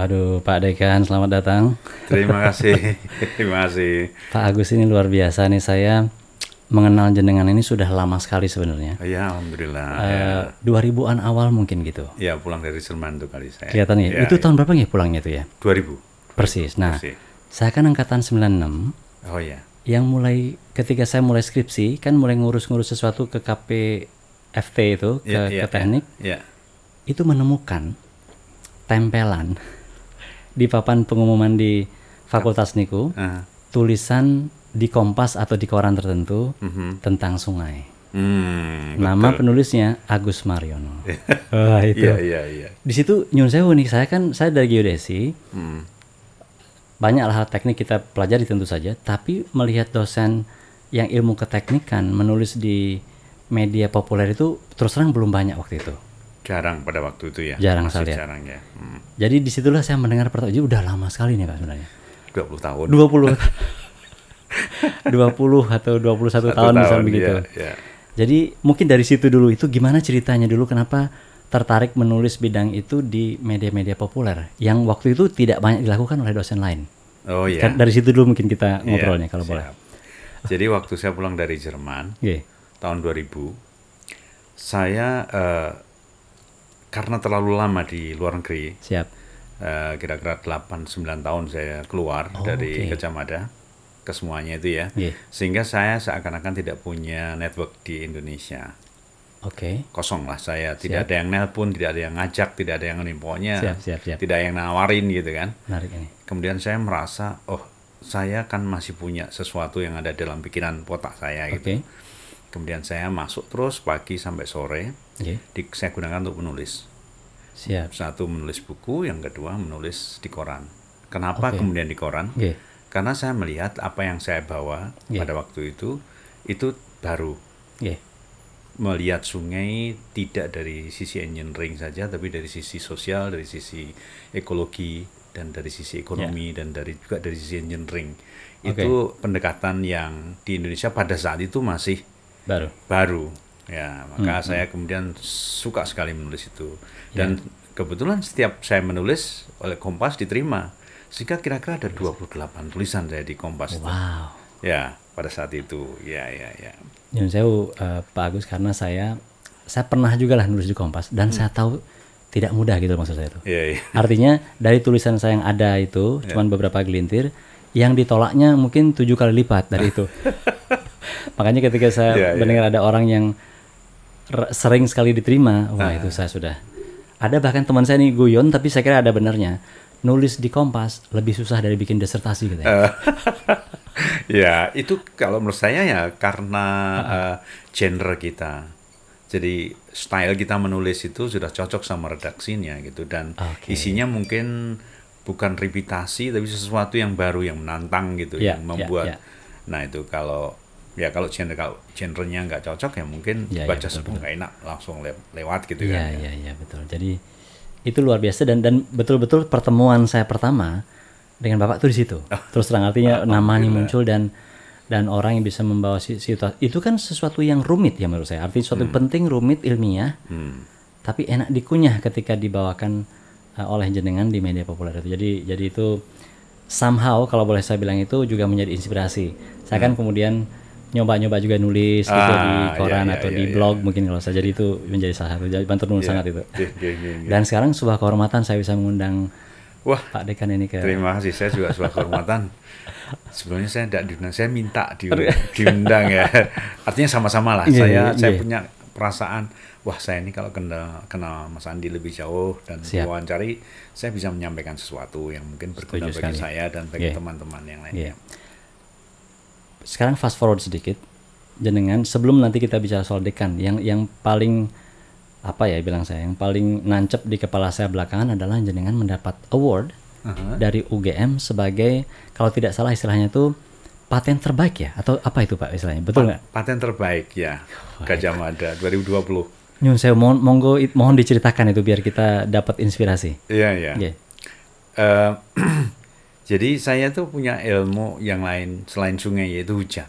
Aduh, Pak Dekan, selamat datang. Terima kasih, terima kasih. Pak Agus ini luar biasa nih, saya mengenal jenengan ini sudah lama sekali sebenarnya. Ya, alhamdulillah. Ya. 2000-an awal mungkin gitu. Ya, pulang dari Jerman tuh kali saya. Kelihatan ya. Itu tahun berapa ya pulangnya itu ya? 2000. Persis. Nah, Persis. saya kan angkatan 96. Oh ya. Yang mulai ketika saya mulai skripsi kan mulai ngurus-ngurus sesuatu ke KPFT itu, ke teknik. Ya. Itu menemukan tempelan di papan pengumuman di Fakultas Niku, tulisan di Kompas atau di koran tertentu tentang sungai. Nama penulisnya Agus Mariono. Wah, itu. Iya. Di situ nyun sewu nih, saya dari geodesi. Banyak hal teknik kita pelajari tentu saja, tapi melihat dosen yang ilmu keteknikan menulis di media populer itu terus terang belum banyak waktu itu. Jarang pada waktu itu ya. Jarang Masih saya lihat. jarang ya. Jadi disitulah saya mendengar pertama, jadi udah lama sekali nih Pak sebenarnya. 20 tahun. 20 atau 21 tahun misalnya begitu. Ya. Jadi mungkin dari situ dulu, itu gimana ceritanya dulu kenapa tertarik menulis bidang itu di media-media populer yang waktu itu tidak banyak dilakukan oleh dosen lain. Oh iya. Dari situ dulu mungkin kita ngobrolnya kalau boleh. Jadi waktu saya pulang dari Jerman tahun 2000, saya karena terlalu lama di luar negeri, kira-kira 8-9 tahun saya keluar dari Gajah Mada ke semuanya itu ya, sehingga saya seakan-akan tidak punya network di Indonesia. Kosong lah saya, tidak ada yang nelpon, tidak ada yang ngajak, tidak ada yang pokoknya tidak ada yang nawarin gitu kan. Kemudian saya merasa, saya kan masih punya sesuatu yang ada dalam pikiran otak saya gitu. Kemudian saya masuk terus pagi sampai sore, saya gunakan untuk menulis. Satu menulis buku, yang kedua menulis di koran. Kenapa kemudian di koran? Karena saya melihat apa yang saya bawa pada waktu itu baru. Melihat sungai tidak dari sisi engineering saja, tapi dari sisi sosial, dari sisi ekologi, dan dari sisi ekonomi, dan juga dari sisi engineering. Itu pendekatan yang di Indonesia pada saat itu masih baru. Ya, maka saya kemudian suka sekali menulis itu. Dan kebetulan setiap saya menulis oleh Kompas diterima. Sehingga kira-kira ada 28 tulisan saya di Kompas itu. Ya, pada saat itu. Ya. Nyun sewu, Pak Agus, karena saya pernah juga lah nulis di Kompas dan saya tahu tidak mudah gitu maksud saya itu. Artinya dari tulisan saya yang ada itu cuman beberapa gelintir, yang ditolaknya mungkin 7 kali lipat dari itu. Makanya ketika saya mendengar ada orang yang sering sekali diterima, wah itu saya sudah. Ada bahkan teman saya nih guyon, tapi saya kira ada benarnya. Nulis di Kompas lebih susah dari bikin disertasi gitu ya. Ya, itu kalau menurut saya ya karena genre kita. Jadi style kita menulis itu sudah cocok sama redaksinya gitu, dan isinya mungkin bukan repetisi tapi sesuatu yang baru, yang menantang gitu, yang membuat. Nah, itu kalau genrenya nggak cocok ya mungkin baca sebuah nggak enak, langsung lewat gitu kan. Iya, betul. Jadi itu luar biasa, dan betul-betul pertemuan saya pertama dengan Bapak tuh di situ. Terus terang, artinya namanya muncul dan orang yang bisa membawa situasi itu kan sesuatu yang rumit ya menurut saya. Artinya sesuatu penting, rumit, ilmiah, tapi enak dikunyah ketika dibawakan oleh jenengan di media populer itu. Jadi itu somehow kalau boleh saya bilang itu juga menjadi inspirasi. Saya kan kemudian nyoba juga nulis gitu di koran atau di blog mungkin kalau saya. Jadi itu menjadi salah satu, jadi bantu nulis sangat itu. Dan sekarang sebuah kehormatan saya bisa mengundang Pak Dekan ini ke. Terima kasih, saya juga sebuah kehormatan. Sebelumnya saya tidak diundang, saya minta diundang ya. Artinya sama-sama lah. Saya punya perasaan, saya ini kalau kenal Mas Andi lebih jauh dan wawancari, saya bisa menyampaikan sesuatu yang mungkin berguna bagi saya dan bagi teman-teman yang lainnya. Sekarang fast forward sedikit, jenengan sebelum nanti kita bicara soal Dekan, yang paling yang paling nancep di kepala saya belakangan adalah jenengan mendapat award dari UGM sebagai, kalau tidak salah istilahnya itu paten terbaik ya, atau apa itu Pak istilahnya, betul nggak? Paten terbaik ya, Gajah Mada 2020. Nyun saya mohon diceritakan itu biar kita dapat inspirasi. Iya. Jadi saya tuh punya ilmu yang lain selain sungai, yaitu hujan.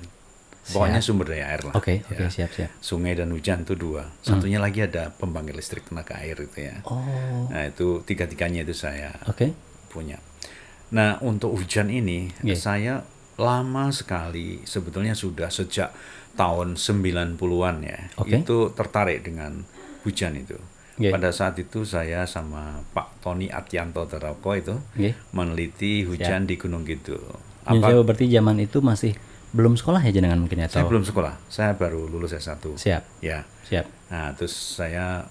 Pokoknya sumber daya air lah. Oke, siap. Sungai dan hujan itu 2. Satunya lagi ada pembangkit listrik tenaga air itu ya. Oh. Nah, itu tiga-tiganya itu saya punya. Nah, untuk hujan ini saya lama sekali sebetulnya sudah sejak tahun 90-an ya. Itu tertarik dengan hujan itu. Pada saat itu saya sama Pak Tony Atyanto Teroko itu meneliti hujan di Gunung Kidul. Berarti zaman itu masih belum sekolah ya jenengan mungkin ya? Saya belum sekolah. Saya baru lulus S1. Siap. Ya. Siap. Nah, terus saya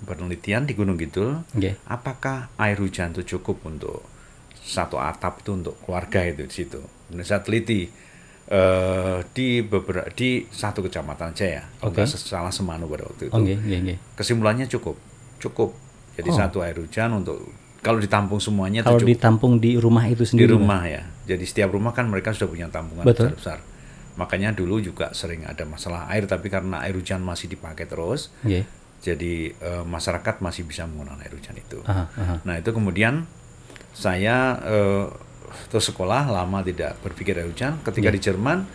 penelitian di Gunung Kidul. Apakah air hujan itu cukup untuk satu atap itu untuk keluarga itu di situ. Kemudian saya teliti di satu kecamatan aja ya, salah Semanu pada waktu itu. Kesimpulannya cukup. Jadi satu air hujan untuk kalau ditampung semuanya kalau itu cukup. Ditampung di rumah itu sendiri. Di rumah ya. Jadi setiap rumah kan mereka sudah punya tampungan besar-besar. Makanya dulu juga sering ada masalah air, tapi karena air hujan masih dipakai terus, jadi masyarakat masih bisa menggunakan air hujan itu. Nah itu kemudian saya terus sekolah lama tidak berpikir air hujan. Ketika di Jerman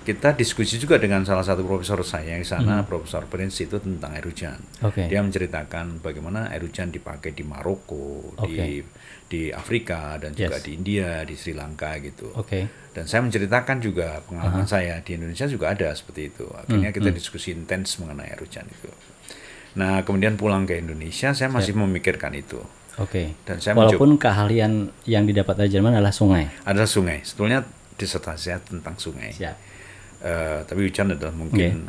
kita diskusi juga dengan salah satu profesor saya yang di sana, Profesor Prince itu tentang air hujan. Dia menceritakan bagaimana air hujan dipakai di Maroko, di Afrika dan juga di India, di Sri Lanka gitu. Dan saya menceritakan juga pengalaman saya di Indonesia juga ada seperti itu. Akhirnya kita diskusi intens mengenai air hujan itu. Nah kemudian pulang ke Indonesia saya masih memikirkan itu. Dan saya walaupun keahlian yang didapat dari Jerman adalah sungai. Adalah sungai. Sebetulnya disertasi saya tentang sungai. Tapi hujan adalah mungkin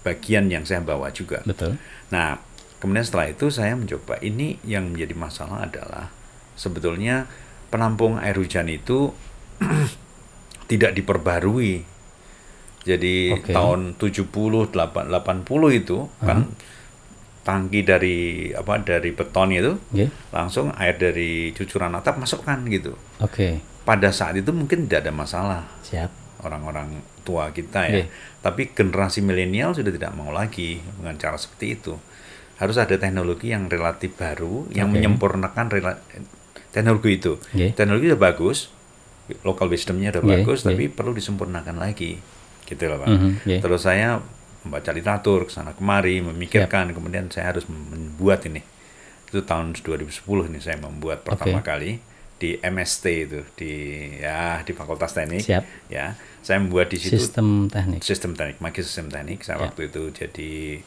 bagian yang saya bawa juga. Betul. Nah, kemudian setelah itu saya mencoba. Ini yang menjadi masalah adalah sebetulnya penampung air hujan itu tidak diperbarui. Jadi tahun 70, 80 itu kan tangki dari beton itu langsung air dari cucuran atap masukkan gitu. Pada saat itu mungkin tidak ada masalah. Orang-orang tua kita ya. Tapi generasi milenial sudah tidak mau lagi dengan cara seperti itu. Harus ada teknologi yang relatif baru yang menyempurnakan teknologi itu. Teknologi sudah bagus, local wisdomnya sudah bagus, tapi perlu disempurnakan lagi. Gitu loh Pak. Terus saya membaca literatur kesana kemari, memikirkan, kemudian saya harus membuat ini. Itu tahun 2010 ini saya membuat pertama kali di MST itu di Fakultas Teknik. Ya, saya membuat di situ Sistem Teknik, Magister Sistem Teknik. Saya waktu itu jadi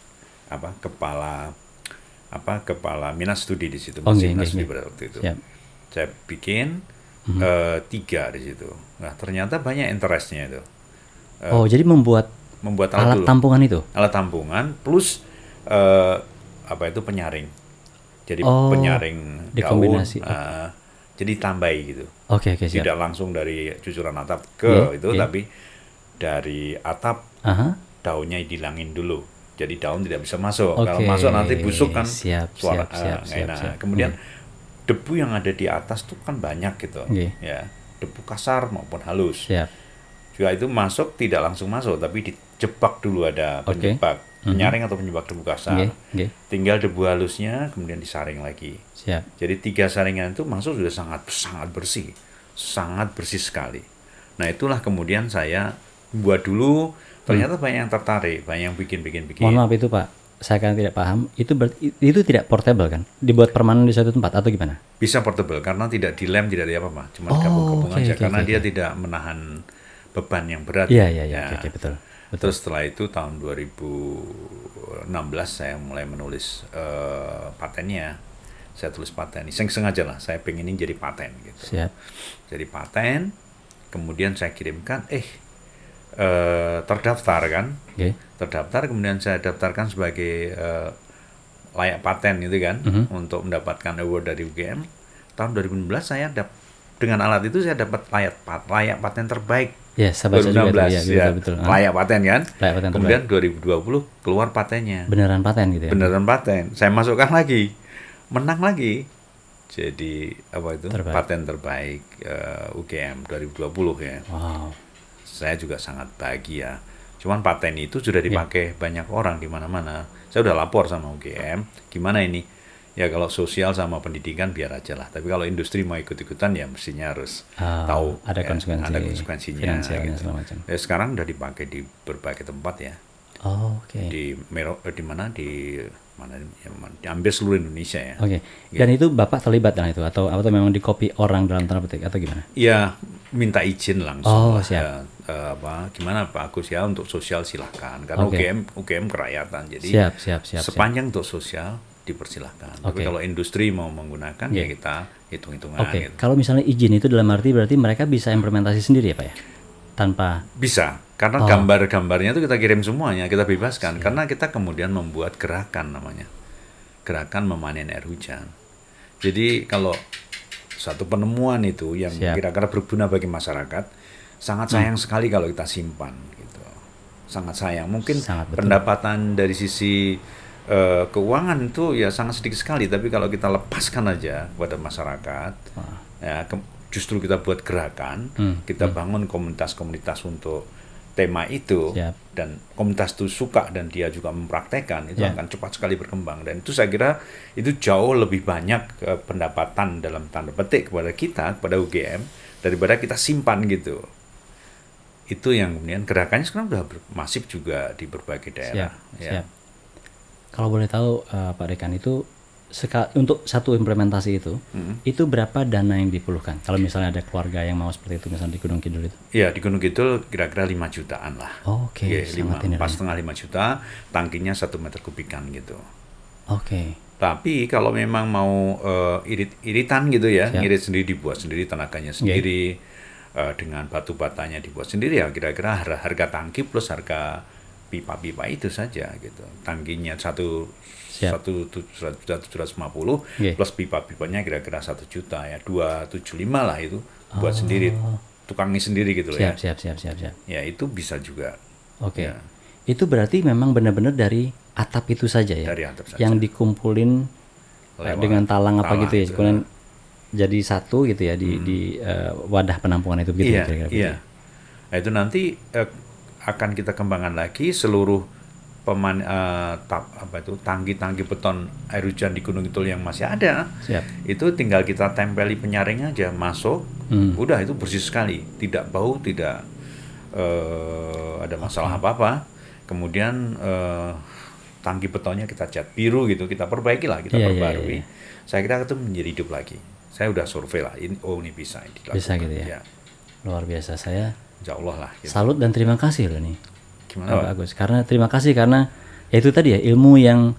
kepala minat studi di situ, minat studi pada waktu itu. Saya bikin 3 di situ. Nah, ternyata banyak interestnya itu. Jadi membuat alat tampungan itu? Alat tampungan plus penyaring. Jadi penyaring daun, jadi tambahi gitu. Tidak langsung dari cucuran atap ke tapi dari atap daunnya dihilangin dulu. Jadi daun tidak bisa masuk. Kalau masuk nanti busuk kan suara enak. Kemudian debu yang ada di atas tuh kan banyak gitu. Ya, debu kasar maupun halus. Juga itu masuk tidak langsung masuk, tapi dijebak dulu, ada penjebak, penyaring atau penyebab debu kasar. Tinggal debu halusnya kemudian disaring lagi. Jadi 3 saringan itu masuk sudah sangat bersih, sangat bersih sekali. Nah itulah kemudian saya buat dulu. Ternyata banyak yang tertarik, banyak yang bikin. Mohon maaf itu Pak, saya kan tidak paham. Itu tidak portable kan? Dibuat permanen di satu tempat atau gimana? Bisa portable karena tidak dilem, tidak ada apa-apa, cuma digabung-gabung aja karena dia tidak menahan beban yang berat. Betul. Terus setelah itu tahun 2016 saya mulai menulis patennya. Saya tulis paten, sengaja lah, saya pengen ini jadi paten gitu. Jadi paten, kemudian saya kirimkan, terdaftar kan, terdaftar, kemudian saya daftarkan sebagai layak paten gitu kan, untuk mendapatkan award dari UGM. Tahun 2016 saya dengan alat itu saya dapat layak paten terbaik. 2016 betul. Layak paten kan. Kemudian 2020 keluar patennya. Beneran paten gitu ya? Beneran paten. Saya masukkan lagi, menang lagi. Jadi paten terbaik UGM 2020 ya. Wow. Saya juga sangat bahagia. Cuman paten itu sudah dipakai banyak orang di mana-mana. Saya udah lapor sama UGM, gimana ini? Ya kalau sosial sama pendidikan biar aja lah. Tapi kalau industri mau ikut-ikutan ya mestinya harus tahu ada konsekuensinya. Ada konsekuensinya. Gitu. Ya, sekarang udah dipakai di berbagai tempat ya. Oh, oke. Di mana di hampir seluruh Indonesia ya. Oke. Dan itu Bapak terlibat dalam itu atau memang dikopi orang dalam tanda petik atau gimana? Ya, minta izin langsung. Oh, siap. Gimana Pak Agus ya untuk sosial silahkan karena UGM kerakyatan. Jadi siap. sepanjang untuk sosial dipersilahkan. Tapi kalau industri mau menggunakan ya kita hitung-hitungan. Gitu. Kalau misalnya izin itu dalam arti berarti mereka bisa implementasi sendiri ya Pak ya? Tanpa bisa. Karena gambar-gambarnya itu kita kirim semuanya, kita bebaskan. Karena kita kemudian membuat gerakan namanya. Gerakan memanen air hujan. Jadi kalau satu penemuan itu yang kira-kira berguna bagi masyarakat, sangat sayang sekali kalau kita simpan. Gitu. Sangat sayang. Mungkin pendapatan dari sisi keuangan itu ya sangat sedikit sekali. Tapi kalau kita lepaskan aja kepada masyarakat, ya, justru kita buat gerakan, kita bangun komunitas-komunitas untuk tema itu, dan komunitas itu suka dan dia juga mempraktekkan, itu akan cepat sekali berkembang. Dan itu saya kira itu jauh lebih banyak pendapatan dalam tanda petik kepada kita, kepada UGM, daripada kita simpan gitu. Itu yang kemudian gerakannya sekarang sudah masif juga di berbagai daerah. Siap. Kalau boleh tahu Pak Dekan, itu untuk satu implementasi itu berapa dana yang diperlukan? Kalau misalnya ada keluarga yang mau seperti itu, misalnya di Gunung Kidul itu? Ya, di Gunung Kidul kira-kira 5 jutaan lah. Oke. 4,5 juta, tangkinya 1 meter kubikan gitu. Oke. Tapi kalau memang mau iritan gitu ya, ngirit sendiri, dibuat sendiri, tenaganya sendiri, dengan batu batanya dibuat sendiri, ya kira-kira harga tangki plus harga pipa-pipa itu saja gitu. Tangkinya 1.750 plus pipa-pipanya kira-kira 1 juta ya, 275 lah itu buat sendiri, tukangnya sendiri gitu loh. Siap. Ya itu bisa juga. Oke. Ya. Itu berarti memang benar-benar dari atap itu saja ya? Dari atap saja. Yang dikumpulin dengan talang apa gitu ya, kemudian jadi satu gitu ya di wadah penampungan itu gitu. Iya. Nah, itu nanti akan kita kembangkan lagi seluruh tangki-tangki beton air hujan di Gunung Kidul yang masih ada. Itu tinggal kita tempeli penyaring aja, masuk, udah itu bersih sekali, tidak bau, tidak ada masalah apa-apa. Kemudian tangki betonnya kita cat biru gitu, kita perbaiki lah, kita perbarui. Saya kira itu menjadi hidup lagi. Saya udah survei lah, ini bisa dilakukan. Bisa gitu ya. Luar biasa, saya Insya Allah lah. Gitu. Salut dan terima kasih loh nih. Gimana, Pak Agus? Karena terima kasih karena ya itu tadi ya, ilmu yang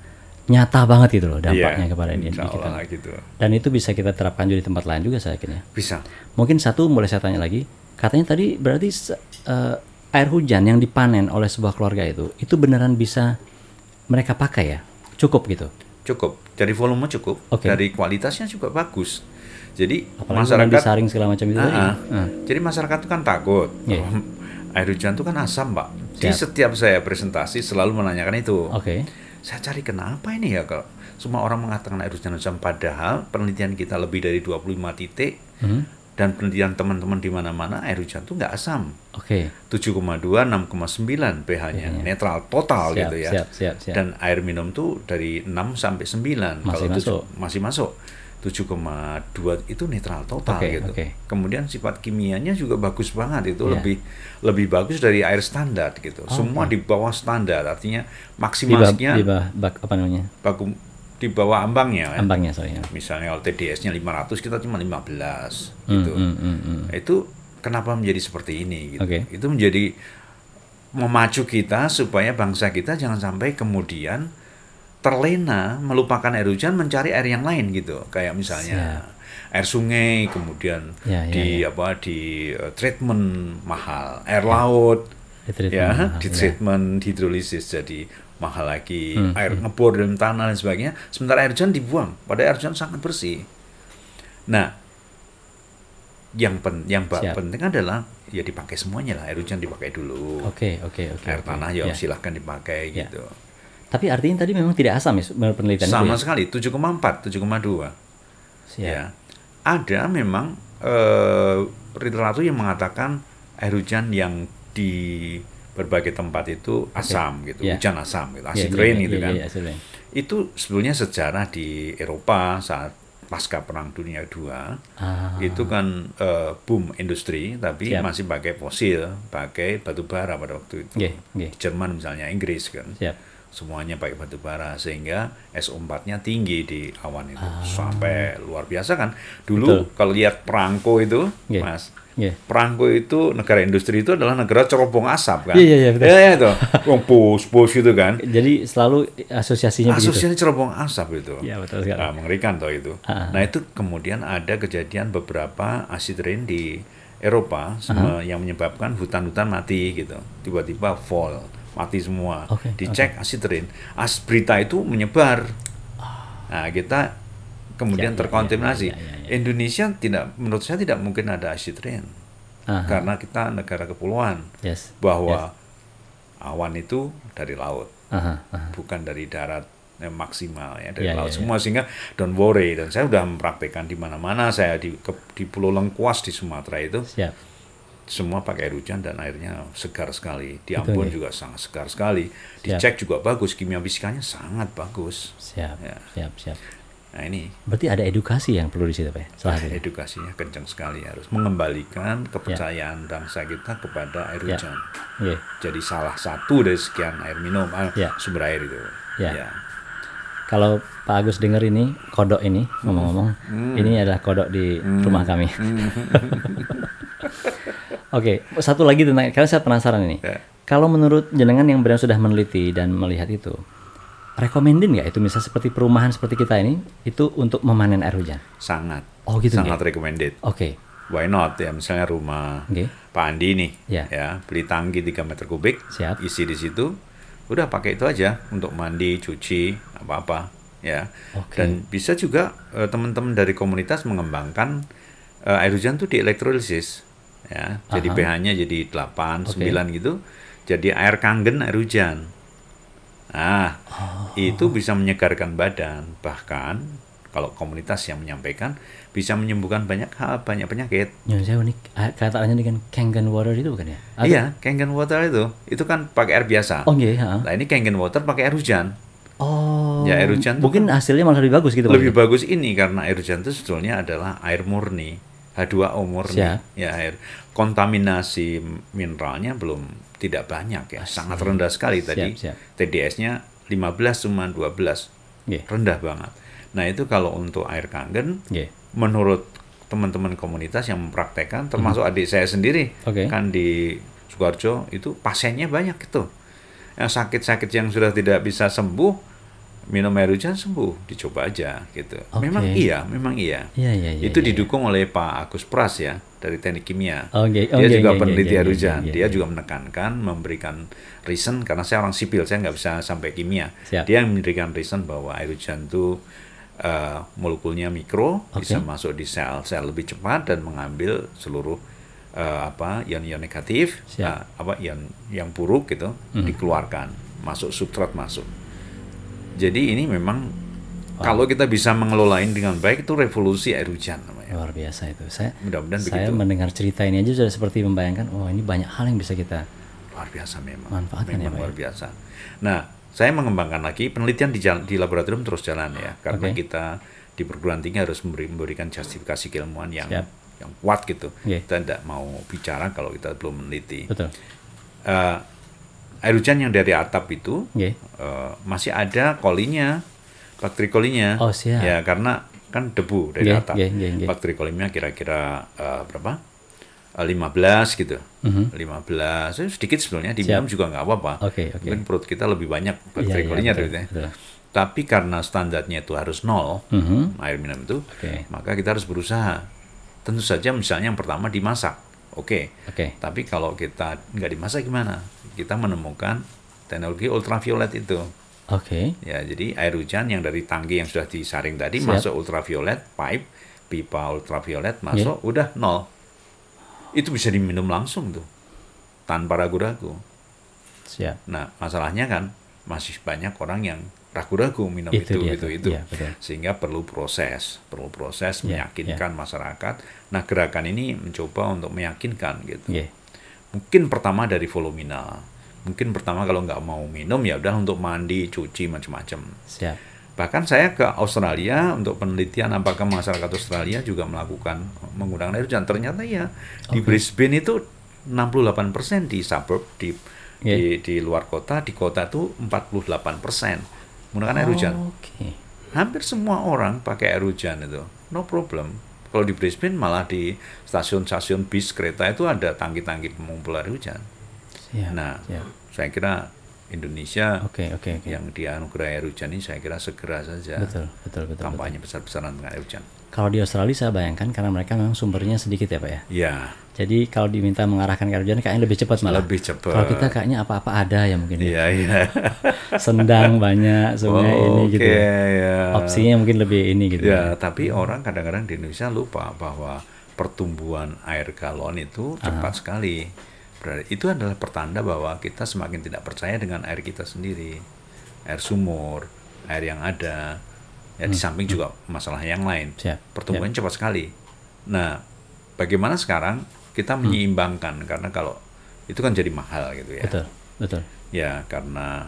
nyata banget gitu loh dampaknya kepada kita. Gitu. Dan itu bisa kita terapkan juga di tempat lain juga saya yakin ya. Bisa. Mungkin satu boleh saya tanya lagi. Katanya tadi berarti air hujan yang dipanen oleh sebuah keluarga itu beneran bisa mereka pakai ya? Cukup gitu? Cukup. Dari volume cukup. Dari kualitasnya juga bagus. Jadi apalagi masyarakat disaring segala macam itu tadi. Jadi masyarakat itu kan takut. Air hujan itu kan asam, Pak. Di setiap saya presentasi selalu menanyakan itu. Saya cari kenapa ini ya, kalau semua orang mengatakan air hujan asam, padahal penelitian kita lebih dari 25 titik dan penelitian teman-teman di mana-mana air hujan itu nggak asam. 7,2, 6,9 pH-nya, netral total gitu ya. Dan air minum tuh dari 6 sampai 9. Masih masuk. 7,2 itu netral total gitu. Kemudian sifat kimianya juga bagus banget, itu lebih bagus dari air standar gitu. Semua di bawah standar, artinya maksimasinya di bawah ambangnya. Misalnya kalau TDS-nya 500, kita cuma 15 gitu. Itu kenapa menjadi seperti ini gitu. Itu menjadi memacu kita supaya bangsa kita jangan sampai kemudian terlena melupakan air hujan, mencari air yang lain gitu, kayak misalnya air sungai, kemudian di treatment mahal, air laut treatment hidrolisis jadi mahal lagi, air ngebor dalam tanah dan sebagainya, sementara air hujan dibuang, padahal air hujan sangat bersih. Nah, yang penting adalah ya dipakai semuanya lah, air hujan dipakai dulu, air tanah silahkan dipakai gitu. Tapi artinya tadi memang tidak asam ya menurut penelitian sama itu ya? Sekali, 7,4, 7,2. Ya. Ada memang literatur yang mengatakan air hujan yang di berbagai tempat itu asam gitu, hujan asam gitu, acid rain gitu kan. Itu sebetulnya sejarah di Eropa saat pasca Perang Dunia II, itu kan boom industri, tapi masih pakai fosil, pakai batu bara pada waktu itu. Jerman misalnya, Inggris kan, semuanya pakai batu bara, sehingga SO4-nya tinggi di awan itu, sampai luar biasa kan. Dulu kalau lihat perangko itu, Mas, perangko itu, negara industri itu adalah negara cerobong asap kan. Iya itu, bos itu kan. Jadi selalu asosiasinya begitu. Asosiasinya cerobong asap itu. Iya betul sekali. Nah, mengerikan toh itu. Nah itu kemudian ada kejadian beberapa acid rain di Eropa yang menyebabkan hutan-hutan mati gitu. Tiba-tiba fall, mati semua. Dicek acid rain, berita itu menyebar. Nah kita kemudian terkontaminasi. Indonesia menurut saya tidak mungkin ada acid rain karena kita negara kepulauan, bahwa awan itu dari laut, bukan dari darat maksimal ya, dari laut semua, sehingga don't worry. Dan saya sudah mempraktekkan di mana-mana, saya di Pulau Lengkuas di Sumatera itu semua pakai air hujan dan airnya segar sekali. Di Ambon juga sangat segar sekali. Dicek juga bagus, kimia fisikanya sangat bagus. Siap. Nah ini berarti ada edukasi yang perlu di situ, Pak. Edukasinya kencang sekali, harus mengembalikan kepercayaan bangsa kita kepada air hujan. Jadi salah satu dari sekian air minum, sumber air itu. Kalau Pak Agus dengar ini kodok ini, ngomong-ngomong, ini adalah kodok di rumah kami. Satu lagi tentang, karena saya penasaran ini. Kalau menurut jenengan yang benar sudah meneliti dan melihat itu, recommended nggak itu misalnya seperti perumahan seperti kita ini itu untuk memanen air hujan? Sangat. Gitu sangat recommended. Why not ya, misalnya rumah Pak Andi nih, ya beli tangki 3 meter kubik, isi di situ, udah pakai itu aja untuk mandi, cuci, apa-apa ya. Dan bisa juga teman-teman dari komunitas mengembangkan air hujan tuh dielektrolisis ya. Jadi pH-nya jadi 8, 9 gitu. Jadi air kangen air hujan. Nah, itu bisa menyegarkan badan. Bahkan kalau komunitas yang menyampaikan bisa menyembuhkan banyak hal, banyak penyakit. Saya unik, kataannya dengan Kangen water itu bukan ya? Iya, Kangen water itu kan pakai air biasa. Nah ini Kangen water pakai air hujan. Ya air hujan mungkin hasilnya malah lebih bagus gitu. Lebih bagus ini karena air hujan itu sebetulnya adalah air murni, H2O murni. Ya air kontaminasi mineralnya tidak banyak ya, sangat rendah sekali tadi. TDS-nya 15 cuma 12. Rendah banget. Nah, itu kalau untuk air kangen menurut teman-teman komunitas yang mempraktekkan, termasuk adik saya sendiri, kan di Sukoharjo itu pasiennya banyak gitu. Yang sakit-sakit yang sudah tidak bisa sembuh, minum air hujan sembuh, dicoba aja gitu. Memang iya. Itu didukung oleh Pak Agus Pras ya, dari Teknik Kimia. Dia juga peneliti air hujan. Dia juga menekankan, memberikan reason, karena saya orang sipil, saya nggak bisa sampai kimia. Dia memberikan reason bahwa air hujan itu molekulnya mikro, bisa masuk di sel lebih cepat dan mengambil seluruh ion-ion negatif, ion yang buruk gitu, dikeluarkan, masuk substrat masuk. Jadi ini memang kalau kita bisa mengelolain dengan baik, itu revolusi air hujan namanya. Luar biasa itu. Saya mudah-mudahan begitu. Mendengar cerita ini aja sudah seperti membayangkan, ini banyak hal yang bisa kita luar biasa memang. Manfaatkan memang luar biasa. Nah, saya mengembangkan lagi penelitian di laboratorium terus jalan ya, karena kita di perguruan tinggi harus memberikan justifikasi keilmuan yang kuat gitu. Kita tidak mau bicara kalau kita belum meneliti. Betul. Air hujan yang dari atap itu masih ada kolinya, bakteri kolinya. Ya, karena kan debu dari atap. Bakteri kolinya kira-kira berapa? 15 gitu. 15, sedikit sebetulnya, diminum juga nggak apa-apa. Mungkin perut kita lebih banyak bakteri kolinya. Tapi karena standarnya itu harus 0, air minum itu, maka kita harus berusaha. Tentu saja misalnya yang pertama dimasak. Tapi kalau kita nggak dimasak gimana? Kita menemukan teknologi ultraviolet itu. Ya, jadi air hujan yang dari tangki yang sudah disaring tadi masuk ultraviolet, pipa ultraviolet masuk, udah 0. Itu bisa diminum langsung tuh, tanpa ragu-ragu. Nah, masalahnya kan masih banyak orang yang ragu-ragu minum itu. Sehingga perlu proses meyakinkan masyarakat. Nah, gerakan ini mencoba untuk meyakinkan gitu. Mungkin pertama dari volumina. Mungkin pertama kalau nggak mau minum ya udah untuk mandi, cuci macam-macam. Bahkan saya ke Australia untuk penelitian apakah masyarakat Australia juga menggunakan air hujan. Ternyata ya di Brisbane itu 68% di suburb, di luar kota, di kota itu 48% menggunakan air hujan. Hampir semua orang pakai air hujan itu, no problem. Kalau di Brisbane malah di stasiun-stasiun bis kereta itu ada tangki-tangki pengumpul air hujan. Saya kira Indonesia yang dianugerahi air hujan ini saya kira segera saja kampanye besar-besaran dengan air hujan. Kalau di Australia saya bayangkan karena mereka memang sumbernya sedikit ya Pak ya. Iya. Jadi kalau diminta mengarahkan ke air hujan kayaknya lebih cepat malah. Lebih cepat. Kalau kita kayaknya apa-apa ada ya mungkin. Iya. Sendang banyak, sungai ini gitu. Opsinya mungkin lebih ini gitu. Ya, tapi orang kadang-kadang di Indonesia lupa bahwa pertumbuhan air galon itu cepat sekali. Berarti itu adalah pertanda bahwa kita semakin tidak percaya dengan air kita sendiri. Air sumur, air yang ada. Ya, di samping juga masalah yang lain. Pertumbuhannya cepat sekali. Nah, bagaimana sekarang kita menyeimbangkan, karena kalau itu kan jadi mahal gitu ya. Betul. Ya, karena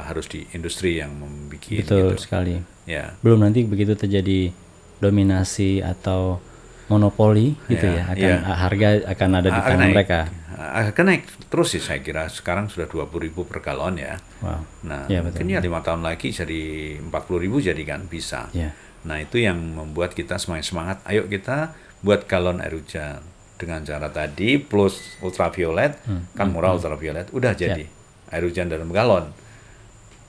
harus di industri yang membuat betul gitu. Sekali. Ya. Belum nanti begitu terjadi dominasi atau monopoli gitu ya, harga akan ada di tangan mereka. Akan naik terus sih saya kira. Sekarang sudah 20.000 per galon ya. Wow. Nah, mungkin ya 5 tahun lagi jadi 40.000 jadi kan bisa. Nah, itu yang membuat kita semakin semangat. Ayo kita buat galon air hujan dengan cara tadi plus ultraviolet, kan murah ultraviolet, udah jadi air hujan dalam galon.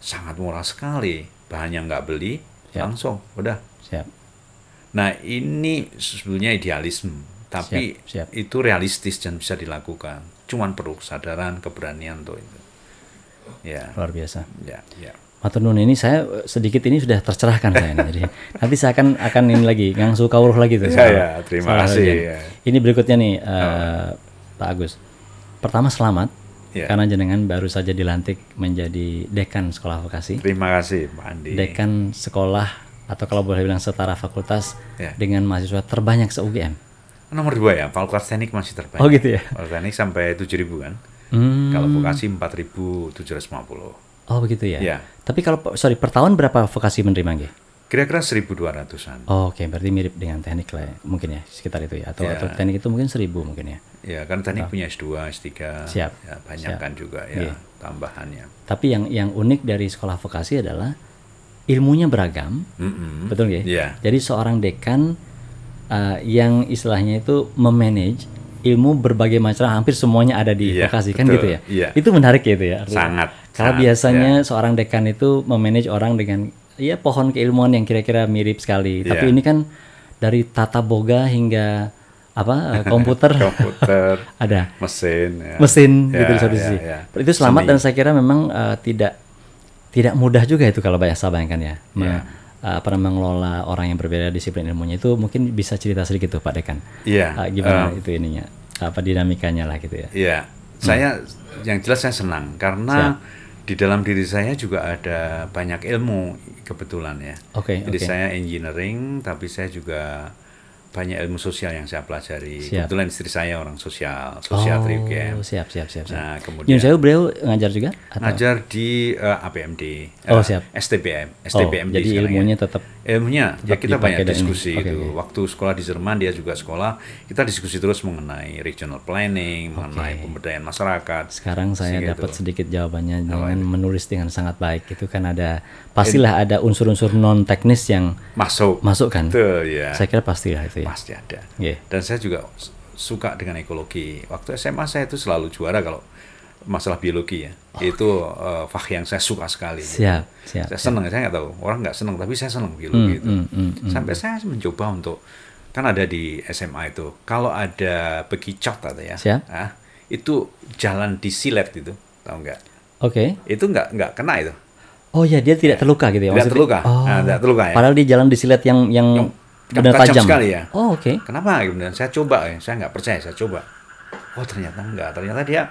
Sangat murah sekali. Bahannya nggak beli, langsung udah. Nah, ini sebetulnya idealisme. Tapi itu realistis dan bisa dilakukan. Cuman perlu kesadaran, keberanian tuh itu. Ya. Luar biasa. Ya. Matur nuwun, ini saya sedikit ini sudah tercerahkan saya ini. Jadi nanti saya akan ini lagi ngangsu kawruh lagi tuh. Terima kasih. Ya. Ini berikutnya nih Pak Agus. Pertama selamat karena jenengan baru saja dilantik menjadi dekan sekolah vokasi. Terima kasih Pak Andi. Dekan sekolah atau kalau boleh bilang setara fakultas dengan mahasiswa terbanyak se-UGM. Nomor 2 ya, fakultas teknik masih terbanyak. Oh gitu ya. Fakultas teknik sampai 7.000 kan. Kalau vokasi 4.750. Oh begitu ya. Ya. Tapi kalau per tahun berapa vokasi menerima nggih? Kira-kira 1.200-an. Oh, oke, berarti mirip dengan teknik lah ya, mungkin ya, sekitar itu ya. Atau teknik itu mungkin 1.000 mungkin ya. Ya, kan teknik punya S2, S3. Siap. Ya, banyak kan juga ya tambahannya. Tapi yang unik dari sekolah vokasi adalah ilmunya beragam. Betul nggih? Yeah. Jadi seorang dekan yang istilahnya itu memanage ilmu berbagai macam, hampir semuanya ada di vokasi, kan gitu ya. Itu menarik gitu ya. Sangat. Karena biasanya seorang dekan itu memanage orang dengan pohon keilmuan yang kira-kira mirip sekali. Tapi ini kan dari tata boga hingga komputer ada mesin gitu di satu sisi. Itu selamat dan saya kira memang tidak mudah juga itu kalau saya bayangkan ya. Mengelola orang yang berbeda disiplin ilmunya itu. Mungkin bisa cerita sedikit tuh Pak Dekan. Gimana itu ininya, dinamikanya lah gitu ya. Iya, saya yang jelas saya senang karena di dalam diri saya juga ada banyak ilmu kebetulan ya. Jadi saya engineering, tapi saya juga banyak ilmu sosial yang saya pelajari. Kebetulan istri saya orang sosial dari UGM. Siap. Nah, kemudian saya beliau ngajar juga? Ngajar di APMD, STBM jadi ilmunya tetap ya kita banyak diskusi itu. Waktu sekolah di Jerman dia juga sekolah, kita diskusi terus mengenai regional planning, mengenai pemberdayaan masyarakat. Sekarang saya dapat sedikit jawabannya dengan menulis dengan sangat baik. Itu kan pastilah ada unsur-unsur non teknis yang masuk kan. Betul, ya. Saya kira pastilah itu ya. Pasti ada. Dan saya juga suka dengan ekologi. Waktu SMA saya itu selalu juara kalau masalah biologi ya. Itu fak yang saya suka sekali. Saya senang, saya nggak tahu orang nggak senang, tapi saya senang biologi itu. Sampai saya mencoba untuk, kan ada di SMA itu, kalau ada bekicot atau ya, itu jalan disilet gitu, tahu nggak? Itu nggak kena itu. Oh ya, dia tidak terluka gitu ya? Tidak terluka. Tidak terluka ya. Padahal di jalan disilet yang benar tajam sekali ya. Kenapa? Kemudian saya coba, saya nggak percaya, saya coba. Oh ternyata enggak, ternyata dia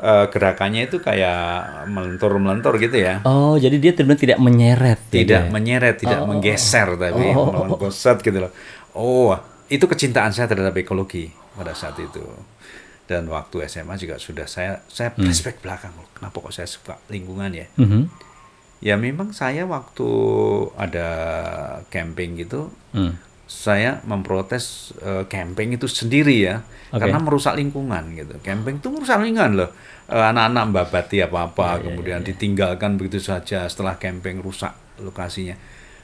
gerakannya itu kayak melentur gitu ya. Oh, jadi dia tidak menyeret. Tidak menyeret, tidak menggeser, tapi melengkosat gitu loh. Oh, itu kecintaan saya terhadap ekologi pada saat itu. Dan waktu SMA juga sudah saya flashback belakang, kenapa kok saya suka lingkungan ya. Ya memang saya waktu ada camping gitu, saya memprotes camping itu sendiri ya, karena merusak lingkungan gitu. Camping itu merusak lingkungan loh. Anak-anak membabati apa-apa, kemudian ditinggalkan begitu saja setelah camping rusak lokasinya.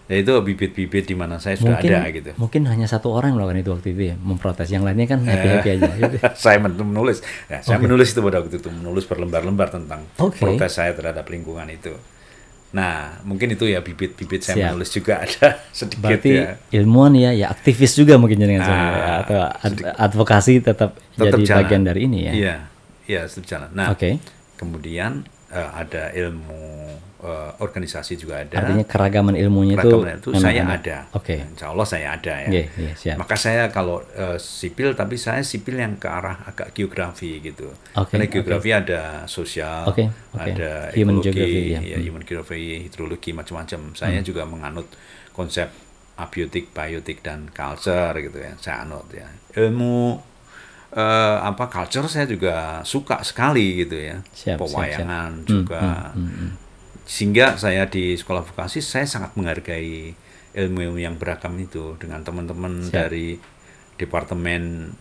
Ya itu bibit-bibit di mana saya sudah ada gitu. Mungkin hanya satu orang melakukan itu waktu itu ya, memprotes. Yang lainnya kan happy-happy aja. Gitu. Saya menulis, ya, saya menulis itu pada waktu itu, menulis berlembar-lembar tentang protes saya terhadap lingkungan itu. Nah, mungkin itu ya bibit-bibit saya menulis juga ada sedikit. Berarti ya. Ilmuwan ya aktivis juga mungkin dengan saya atau advokasi tetap jadi jalan. Bagian dari ini ya. Iya, tetap jalan. Nah, kemudian ada ilmu organisasi juga ada. Artinya keragaman ilmunya itu saya ada. Insya Allah saya ada ya. Siap. Maka saya kalau sipil, tapi saya sipil yang ke arah agak geografi gitu. Karena geografi ada sosial, ada human ekologi, human geography, hidrologi, macam-macam. Saya juga menganut konsep abiotik, biotik, dan culture gitu ya. Saya anut ya. Ilmu culture saya juga suka sekali gitu ya. Pewayangan juga. Sehingga saya di sekolah vokasi saya sangat menghargai ilmu yang beragam itu dengan teman-teman dari Departemen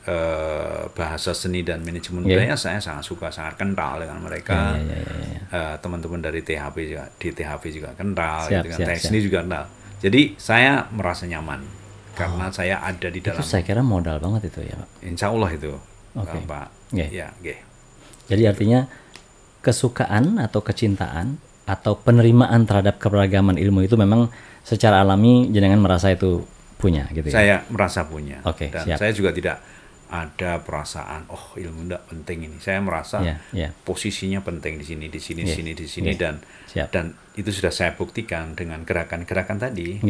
Bahasa Seni dan Manajemen Budaya. Saya sangat suka, sangat kental dengan mereka. Teman-teman dari THP juga, di THP juga kental, dengan teknik juga kental. Jadi saya merasa nyaman karena saya ada di dalam. Itu saya kira modal banget itu ya, Pak. Insya Allah itu, Pak. Jadi artinya kesukaan atau kecintaan atau penerimaan terhadap keberagaman ilmu itu memang secara alami jenengan merasa itu punya gitu ya? Saya merasa punya. Dan siap. saya juga tidak ada perasaan ilmu tidak penting ini. Saya merasa posisinya penting di sini dan itu sudah saya buktikan dengan gerakan-gerakan tadi